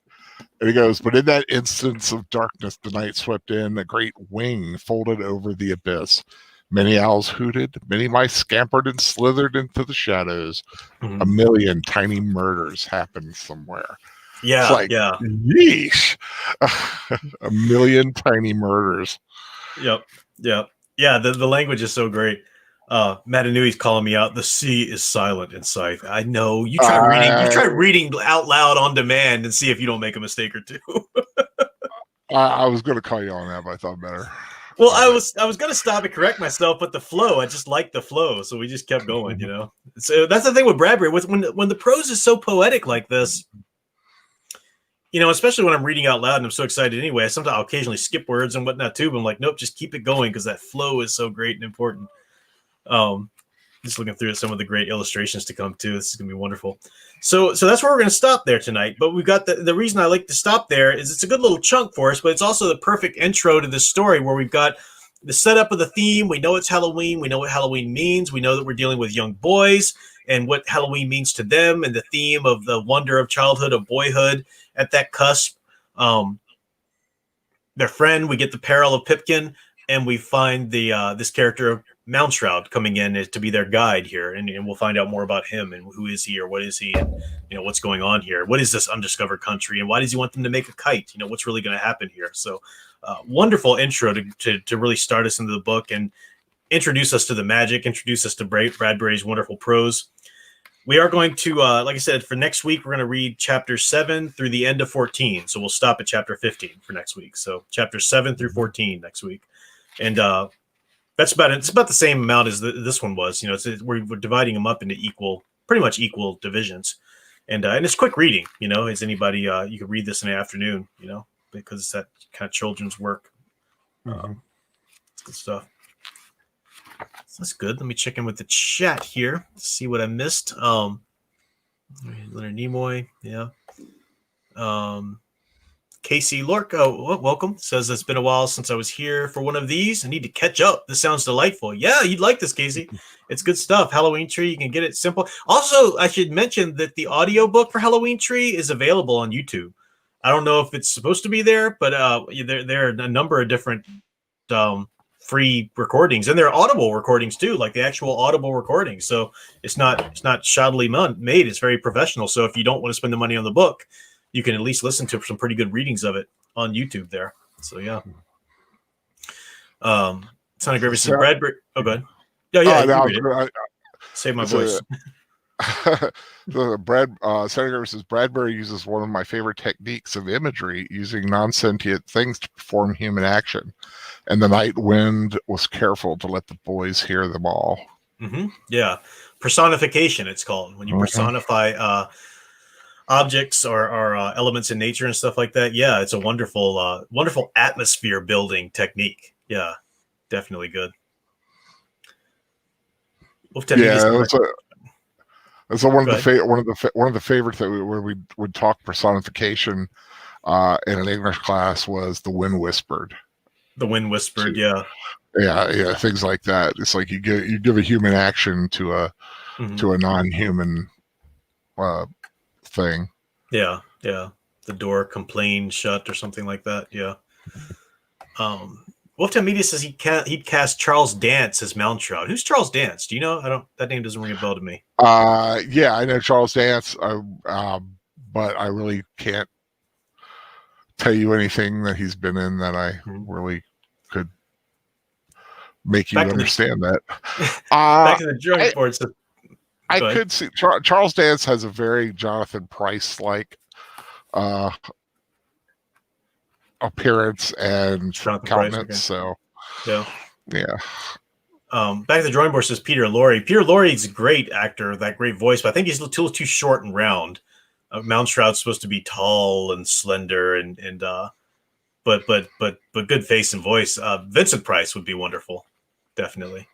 and he goes, "But in that instance of darkness, the night swept in, a great wing folded over the abyss. Many owls hooted, many mice scampered and slithered into the shadows. Mm-hmm. A million tiny murders happened somewhere." Yeah, it's like, yeesh. A million tiny murders. Yep. Yeah, the language is so great. Matanui's calling me out. The sea is silent in sight. I know. You try reading out loud on demand and see if you don't make a mistake or two. I was going to call you on that, but I thought better. Well, I was going to stop and correct myself, but the flow, I just liked the flow, so we just kept going. So that's the thing with Bradbury. When the prose is so poetic like this, especially when I'm reading out loud and I'm so excited anyway, sometimes I'll occasionally skip words and whatnot too, but I'm like, nope, just keep it going because that flow is so great and important. Just looking through some of the great illustrations to come too. This is going to be wonderful. So that's where we're going to stop there tonight. But we've got the reason I like to stop there is it's a good little chunk for us, but it's also the perfect intro to this story where we've got the setup of the theme. We know it's Halloween. We know what Halloween means. We know that we're dealing with young boys and what Halloween means to them and the theme of the wonder of childhood, of boyhood at that cusp. Their friend, we get the peril of Pipkin, and we find the this character of Moundshroud coming in to be their guide here, and we'll find out more about him and who is he or what is he, and what's going on here. What is this undiscovered country, and why does he want them to make a kite? What's really going to happen here? So, wonderful intro to really start us into the book and introduce us to the magic, introduce us to Bradbury's wonderful prose. We are going to, like I said, for next week, we're going to read chapter 7 through the end of 14. So we'll stop at chapter 15 for next week. So chapter 7 through 14 next week. And that's about it. It's about the same amount as this one was. We're dividing them up into pretty much equal divisions. And it's quick reading, as anybody, you could read this in the afternoon, because it's that kind of children's work. It's good stuff. So that's good. Let me check in with the chat here to see what I missed. Leonard Nimoy, yeah. Casey Lorco, welcome. Says it's been a while since I was here for one of these. I need to catch up. This sounds delightful. Yeah, you'd like this, Casey. It's good stuff. Halloween Tree, you can get it simple. Also, I should mention that the audiobook for Halloween Tree is available on YouTube. I don't know if it's supposed to be there, but there are a number of different free recordings, and there are audible recordings too, like the actual audible recordings. So it's not shoddily made. It's very professional. So if you don't want to spend the money on the book, you can at least listen to some pretty good readings of it on YouTube there. So yeah. Sonic Gravis says Bradbury. Oh, go ahead. Yeah. Save my voice. Sonic Gravis says Bradbury uses one of my favorite techniques of imagery, using non-sentient things to perform human action. And the night wind was careful to let the boys hear them all. Mm-hmm. Yeah. Personification, it's called. When you personify objects or elements in nature and stuff like that. Yeah, it's a wonderful atmosphere building technique. Yeah, definitely good. That's one of the favorites that where we would talk personification in an English class was the wind whispered. The wind whispered, yeah. Yeah, things like that. It's like you give a human action to a non-human thing. Yeah. The door complained shut or something like that. Yeah. Wolftown Media says he'd cast Charles Dance as Moundshroud. Who's Charles Dance? Do you know? That name doesn't ring a bell to me. Yeah, I know Charles Dance, but I really can't tell you anything that he's been in that I really could make you understand that. Back in the drawing board. I could see Charles Dance has a very Jonathan Pryce-like appearance and countenance. So, yeah. Back to the drawing board says Peter Lorre. Peter Lorre's a great actor, that great voice, but I think he's a little too short and round. Moundshroud's supposed to be tall and slender, but good face and voice. Vincent Price would be wonderful, definitely.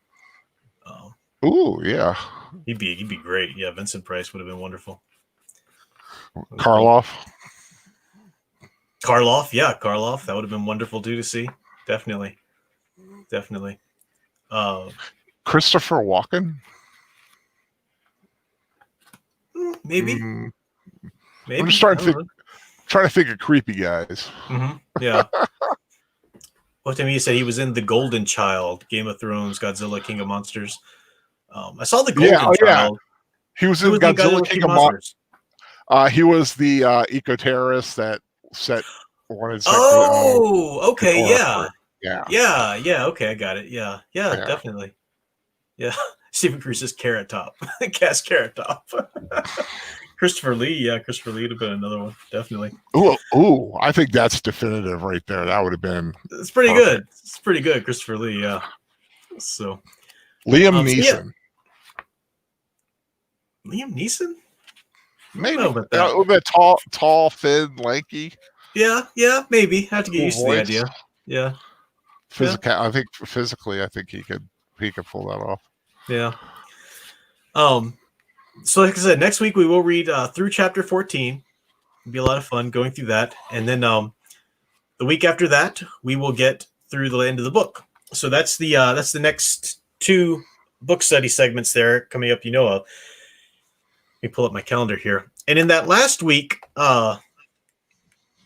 Ooh, yeah. He'd be great. Yeah, Vincent Price would have been wonderful. Karloff. Karloff. That would have been wonderful too to see. Definitely. Christopher Walken. Maybe. I'm just trying to think of creepy guys. Mm-hmm. Yeah. What to me, he said he was in The Golden Child, Game of Thrones, Godzilla, King of Monsters. I saw The Golden Child. Yeah. He was in Godzilla, King of Monsters. He was the eco-terrorist that set one of his. Okay, yeah. Okay, I got it. Yeah, definitely. Yeah, Stephen Cruz's Carrot Top, Cast Carrot Top. Christopher Lee would have been another one, definitely. Ooh, I think that's definitive right there. That would have been. It's pretty good. It's pretty good, Christopher Lee. Yeah. So. Liam Neeson. Liam Neeson? Maybe that tall, thin, lanky. Yeah, maybe. Have to get used to the idea. Yeah. I think physically, he could pull that off. Yeah. So like I said, next week we will read through chapter 14. It'll be a lot of fun going through that. And then the week after that, we will get through the end of the book. So that's the next 2 book study segments there coming up, of. Let me pull up my calendar here. And in that last week of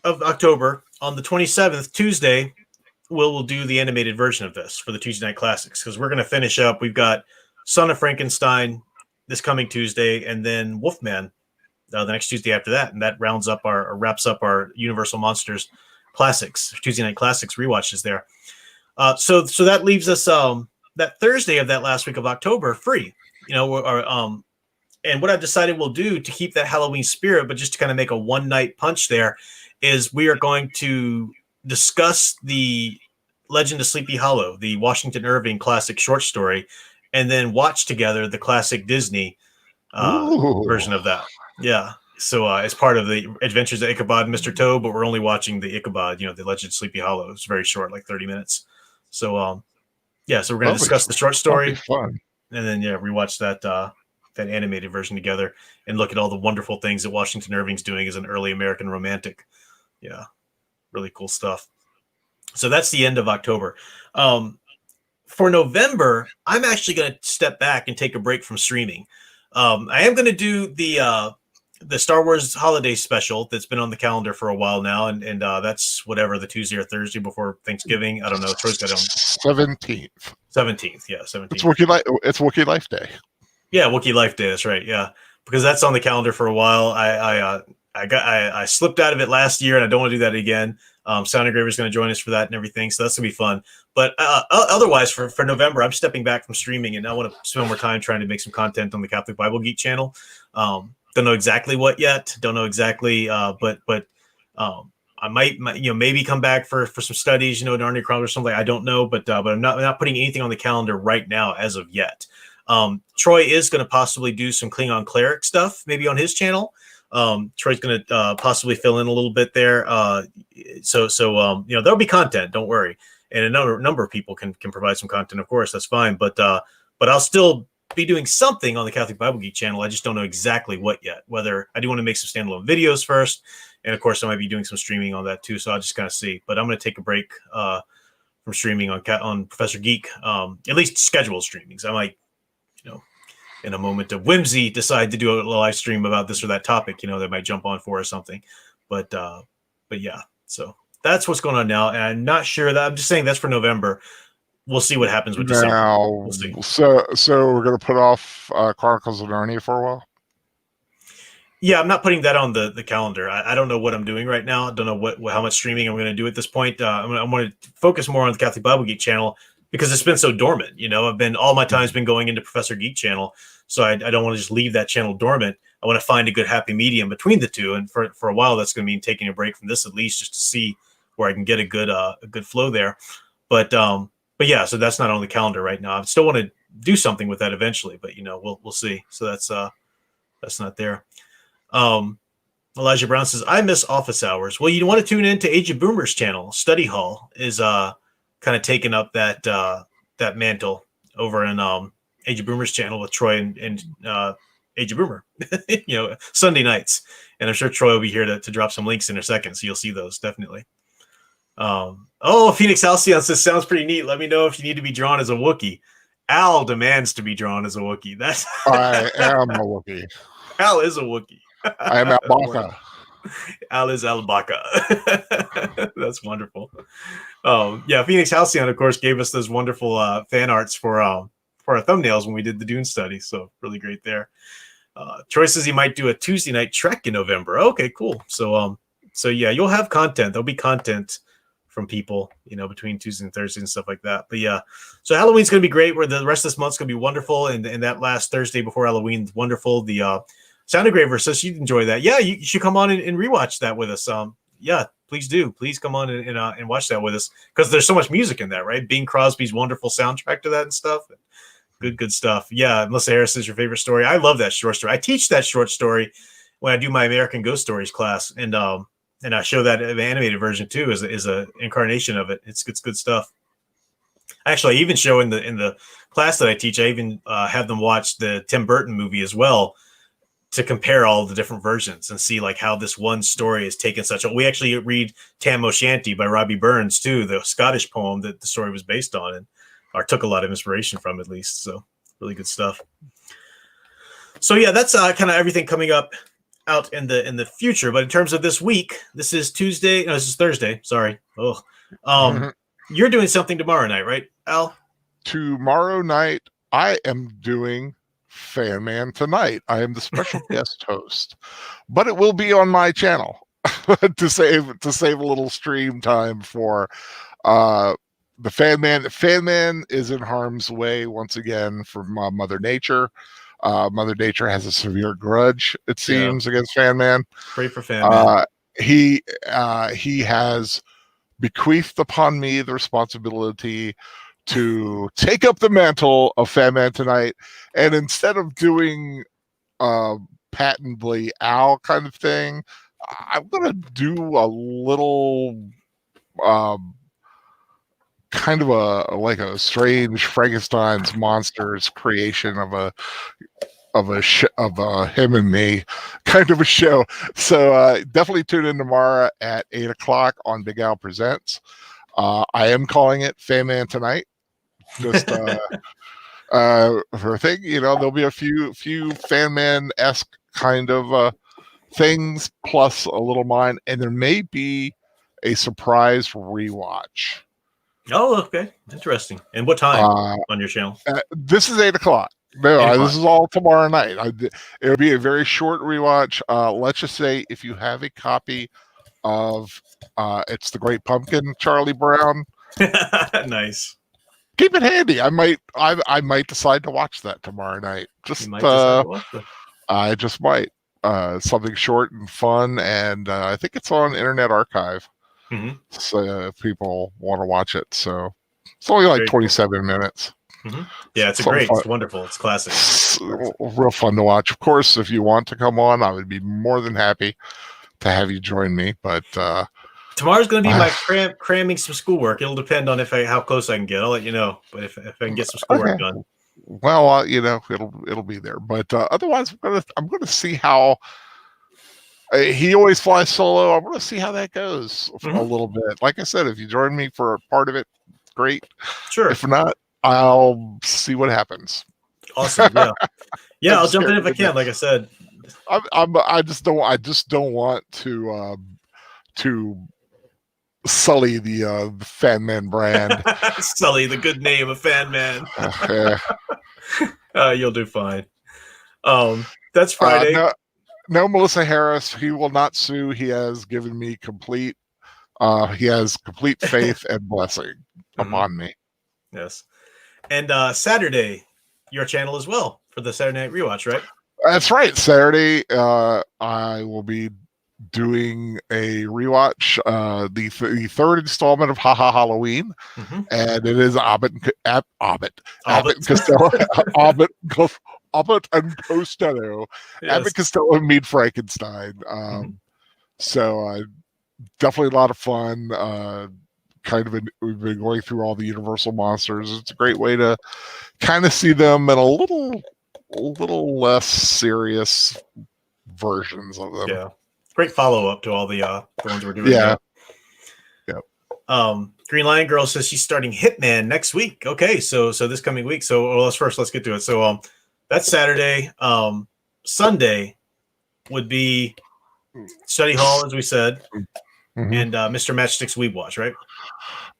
October, on the 27th, Tuesday, we'll do the animated version of this for the Tuesday Night Classics, because we're going to finish up. We've got Son of Frankenstein this coming Tuesday, and then Wolfman the next Tuesday after that, and that wraps up our Universal Monsters Classics, Tuesday Night Classics rewatches there. So that leaves us that Thursday of that last week of October free. And what I've decided we'll do to keep that Halloween spirit, but just to kind of make a one-night punch there, is we are going to discuss the Legend of Sleepy Hollow, the Washington Irving classic short story, and then watch together the classic Disney version of that. Yeah. So as part of the Adventures of Ichabod and Mr. Toad, but we're only watching the Ichabod, the Legend of Sleepy Hollow. It's very short, like 30 minutes. So, so we're going to discuss the short story. Fun. And then, rewatch that animated version together and look at all the wonderful things that Washington Irving's doing as an early American romantic. Yeah. Really cool stuff. So that's the end of October. For November, I'm actually going to step back and take a break from streaming. I am going to do the Star Wars holiday special that's been on the calendar for a while now, and that's whatever, the Tuesday or Thursday before Thanksgiving. I don't know. Troy's got on 17th. 17th, yeah, 17th. It's Wookiee Life Day. Yeah, Wookiee Life Day. That's right. Yeah, because that's on the calendar for a while. I slipped out of it last year, and I don't want to do that again. Sound Engraver is going to join us for that and everything, so that's going to be fun. But otherwise, for November, I'm stepping back from streaming, and I want to spend more time trying to make some content on the Catholic Bible Geek channel. Don't know exactly what yet. Don't know exactly, but I might maybe come back for some studies, Narnia Chronicles or something. I don't know, but I'm not putting anything on the calendar right now as of yet. Troy is going to possibly do some Klingon cleric stuff, maybe on his channel. Troy's going to possibly fill in a little bit there. So there'll be content. Don't worry. And a number of people can provide some content. Of course, that's fine. But I'll still be doing something on the Catholic Bible Geek channel. I just don't know exactly what yet. Whether I do want to make some standalone videos first, and of course I might be doing some streaming on that too. So I'll just kind of see. But I'm going to take a break from streaming on Professor Geek, at least scheduled streamings. I might, in a moment of whimsy, decide to do a live stream about this or that topic, that might jump on for or something. But yeah, so that's what's going on now. And I'm not sure that I'm just saying that's for November. We'll see what happens with December. We'll see. So we're going to put off Chronicles of Narnia for a while. Yeah, I'm not putting that on the calendar. I don't know what I'm doing right now. I don't know how much streaming I'm going to do at this point. I'm going to focus more on the Catholic Bible Geek channel because it's been so dormant. All my time's been going into Professor Geek channel. So I don't want to just leave that channel dormant. I want to find a good happy medium between the two. And for a while, that's going to mean taking a break from this at least, just to see where I can get a good flow there. But but yeah, so that's not on the calendar right now. I still want to do something with that eventually, but we'll see. So that's not there. Um, Elijah Brown says, I miss office hours. Well, you want to tune in to Age of Boomers channel. Study Hall is kind of taking up that mantle over in Age of Boomers channel with Troy and Age of Boomer, Sunday nights. And I'm sure Troy will be here to drop some links in a second. So you'll see those definitely. Phoenix Halcyon says, sounds pretty neat. Let me know if you need to be drawn as a Wookiee. Al demands to be drawn as a Wookiee. I am a Wookiee. Al is a Wookiee. I am Albaka. Al is Albaka. That's wonderful. Phoenix Halcyon, of course, gave us those wonderful fan arts for our thumbnails when we did the Dune study. So really great there. Troy says he might do a Tuesday night trek in November. Okay, cool. So yeah, you'll have content. There'll be content from people, between Tuesday and Thursday and stuff like that. But yeah, so Halloween's going to be great. Where the rest of this month's going to be wonderful. And that last Thursday before Halloween, wonderful. The Sound Engraver says you'd enjoy that. Yeah, you should come on and rewatch that with us. Yeah, please do. Please come on and watch that with us, because there's so much music in that, right? Bing Crosby's wonderful soundtrack to that and stuff. Good stuff. Yeah, Melissa Harris is your favorite story. I love that short story. I teach that short story when I do my American Ghost Stories class, and I show that animated version too as a incarnation of it. It's good stuff. Actually, I even show in the class that I teach, I even have them watch the Tim Burton movie as well, to compare all the different versions and see like how this one story is taken we actually read Tam O'Shanter by Robbie Burns too, the Scottish poem that the story was based on, and or took a lot of inspiration from, at least. So really good stuff. So yeah, that's kind of everything coming up out in the future. But in terms of this week, this is Tuesday. No, this is Thursday. Sorry. You're doing something tomorrow night, right, Al? Tomorrow night, I am doing Fan Man Tonight. I am the special guest host, but it will be on my channel to save a little stream time for the Fan Man. Fan Man is in harm's way once again from Mother Nature. Mother Nature has a severe grudge, it seems, against Fan Man. Pray for Fan Man. He has bequeathed upon me the responsibility to take up the mantle of Fan Man Tonight, and instead of doing patently Al kind of thing, I'm gonna do a little kind of a strange Frankenstein's monsters creation of a him and me kind of a show. So definitely tune in tomorrow at 8:00 on Big Al Presents. I am calling it Fan Man Tonight. Just for a thing, there'll be a few Fan Man-esque kind of things, plus a little mine, and there may be a surprise rewatch. Oh, okay, interesting. And what time on your channel? This is 8:00. No, this is all tomorrow night. It'll be a very short rewatch. Let's just say if you have a copy of It's the Great Pumpkin, Charlie Brown. Nice. Keep it handy. I might decide to watch that tomorrow night. I just might. Something short and fun, and I think it's on Internet Archive. Mm-hmm. So if people want to watch it, so it's only like 27 minutes. Mm-hmm. Yeah, it's wonderful. It's classic. Real fun to watch. Of course, if you want to come on, I would be more than happy to have you join me. But tomorrow's going to be my cramming some schoolwork. It'll depend on how close I can get. I'll let you know. But if I can get some schoolwork done. Well, it'll be there. But otherwise, I'm gonna see how. He always flies solo. I'm going to see how that goes a little bit. Like I said, if you join me for a part of it, great. Sure. If not, I'll see what happens. Awesome. Yeah. Yeah, I'll jump in if I can. Like I said, I just don't want to sully the Fan Man brand. Sully the good name of Fan Man. You'll do fine. That's Friday. No, Melissa Harris. He will not sue. He has given me complete faith and blessing upon me. Yes. And Saturday, your channel as well for the Saturday Night Rewatch, right? That's right. Saturday, I will be doing a rewatch, the third installment of Ha Ha Halloween, and it is Abbott and Costello, Abbott and Costello, Yes. Abbott Costello meet Frankenstein. So definitely a lot of fun. We've been going through all the Universal monsters. It's a great way to kind of see them in a little less serious versions of them. Yeah, great follow up to all the ones we're doing. Yeah. Green Lion Girl says she's starting Hitman next week. Okay, so this coming week. So let's get to it. So that's Saturday. Sunday would be study hall, as we said, and Mr. Matchstick's Weeb Watch, right?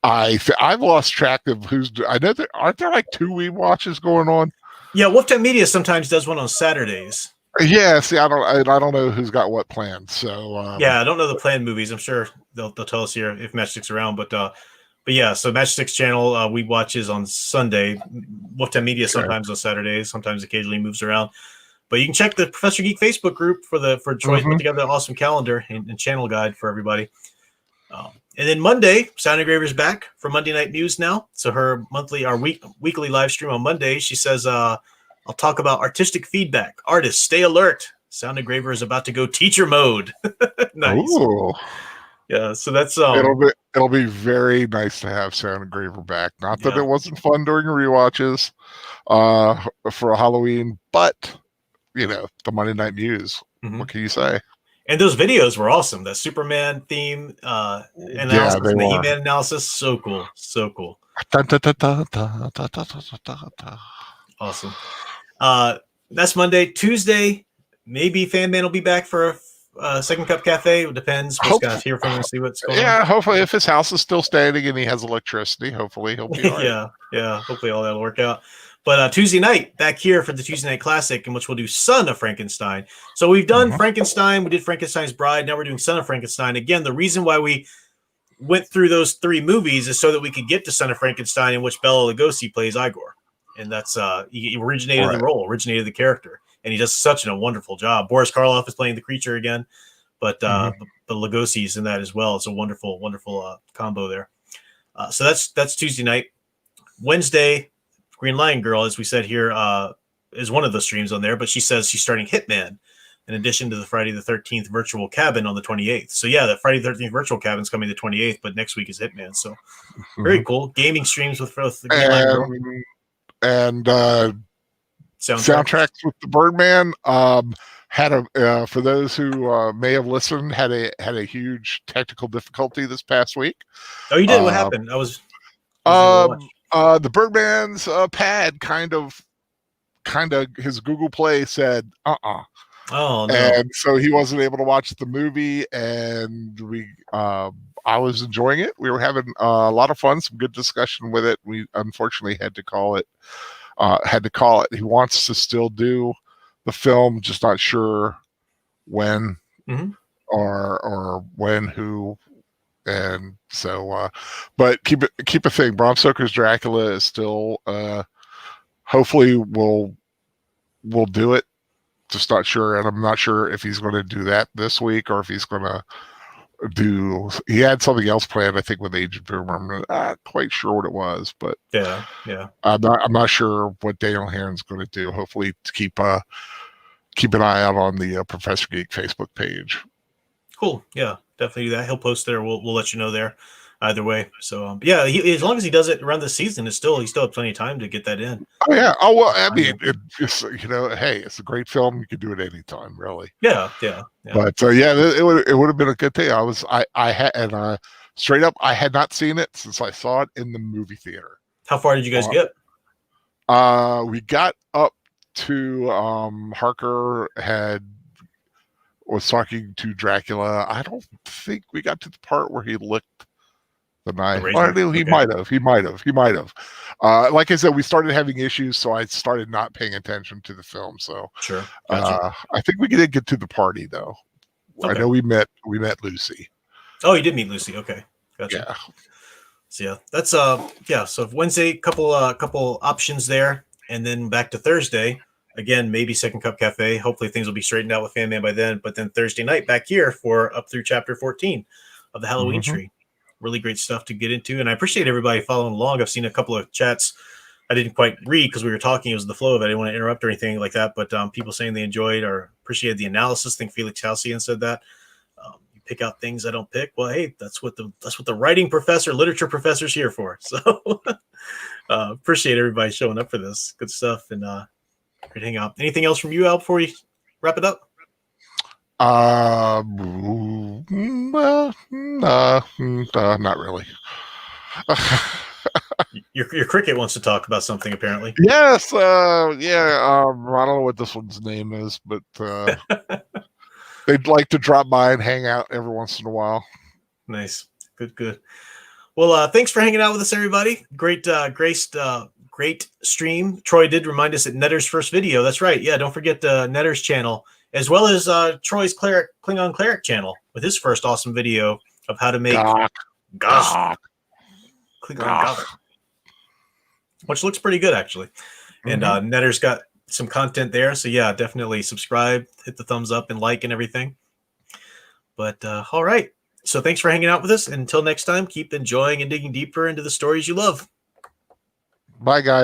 I've lost track of I know there aren't there like 2 Weeb Watches going on. Yeah, Wolftown Media sometimes does one on Saturdays. Yeah, see, I don't know who's got what planned. So yeah, I don't know the planned movies. I'm sure they'll tell us here if Matchstick's around. But yeah, so Matchstick's channel Weeb Watches on Sunday. Wolftown Media sometimes on Saturdays. Sometimes occasionally moves around. But you can check the Professor Geek Facebook group for Troy put together an awesome calendar and channel guide for everybody. And then Monday, Sound Engraver's back for Monday Night News now. So her weekly live stream on Monday, she says, I'll talk about artistic feedback. Artists, stay alert. Sound Engraver is about to go teacher mode. Nice. Ooh. Yeah, so that's it'll be very nice to have Sound Engraver back. Not that it wasn't fun during rewatches for Halloween, but the Monday Night News. What can you say? And those videos were awesome. The Superman theme analysis, and the He-Man analysis, so cool. Awesome. That's Monday. Tuesday, maybe Fan Man will be back for a Second Cup Cafe. It depends. We'll just hear from him and see what's going on. Yeah, hopefully if his house is still standing and he has electricity, hopefully he'll be all right. Yeah. Hopefully all that'll work out. But Tuesday night, back here for the Tuesday Night Classic, in which we'll do Son of Frankenstein. So we've done Frankenstein. We did Frankenstein's Bride. Now we're doing Son of Frankenstein. Again, the reason why we went through those 3 movies is so that we could get to Son of Frankenstein, in which Bela Lugosi plays Igor. And that's he originated the role, originated the character. And he does such a wonderful job. Boris Karloff is playing the creature again. But the Lugosi's in that as well. It's a wonderful, wonderful combo there. So that's Tuesday night. Wednesday, Green Lion Girl, as we said here, is one of the streams on there, but she says she's starting Hitman in addition to the Friday the 13th virtual cabin on the 28th. So yeah, the Friday the 13th virtual cabin is coming the 28th, but next week is Hitman. So very cool. Gaming streams with both the Green Lion Girl and soundtracks with the Birdman. Had for those who may have listened, had a huge technical difficulty this past week. Oh, you did? What happened? I was the Birdman's pad kind of his Google Play said Oh no. And so he wasn't able to watch the movie, and I was enjoying it. We were having a lot of fun, some good discussion with it. We unfortunately had to call it. He wants to still do the film, just not sure when or when, who. And so, but keep a thing. Bram Stoker's Dracula is still, hopefully we'll do it. Just not sure. And I'm not sure if he's going to do that this week or if he's going to he had something else planned, I think, with Agent Boomer. I'm not quite sure what it was, but yeah. I'm not sure what Daniel Heron's going to do. Hopefully to keep an eye out on the Professor Geek Facebook page. Cool. Yeah, definitely do that. He'll post there. We'll let you know there either way. So yeah, as long as he does it around the season, he still has plenty of time to get that in. Oh yeah. Oh well, I mean, it's hey, it's a great film. You can do it anytime, really. Yeah. But it would have been a good thing. Straight up, I had not seen it since I saw it in the movie theater. How far did you guys get? We got up to Harker was talking to Dracula. I don't think we got to the part where he licked the knife. He might have. Like I said, we started having issues, so I started not paying attention to the film. So sure. Gotcha. I think we did get to the party though. Okay. I know we met Lucy. Oh, you did meet Lucy. Okay. Gotcha. Yeah. So yeah, that's So Wednesday, couple options there, and then back to Thursday. again, maybe Second Cup Cafe. Hopefully things will be straightened out with Fan Man by then. But then Thursday night back here for up through chapter 14 of the Halloween tree. Really great stuff to get into. And I appreciate everybody following along. I've seen a couple of chats I didn't quite read because we were talking. It was the flow of it. I didn't want to interrupt or anything like that. But people saying they enjoyed or appreciated the analysis. I think Felix Halcyon said that. You pick out things I don't pick. Well, hey, that's what the writing professor, literature professor is here for. So appreciate everybody showing up for this. Good stuff. And great hang out. Anything else from you, Al, before we wrap it up? Not really. Your cricket wants to talk about something, apparently. Yes, I don't know what this one's name is, but they'd like to drop by and hang out every once in a while. Nice. Good. Well, thanks for hanging out with us, everybody. Great stream. Troy did remind us at Netter's first video. That's right. Yeah, don't forget Netter's channel, as well as Troy's Klingon Cleric channel with his first awesome video of how to make Klingon Gok, which looks pretty good, actually. And Netter's got some content there. So, yeah, definitely subscribe, hit the thumbs up and like and everything. But all right. So thanks for hanging out with us. And until next time, keep enjoying and digging deeper into the stories you love. Bye, guys.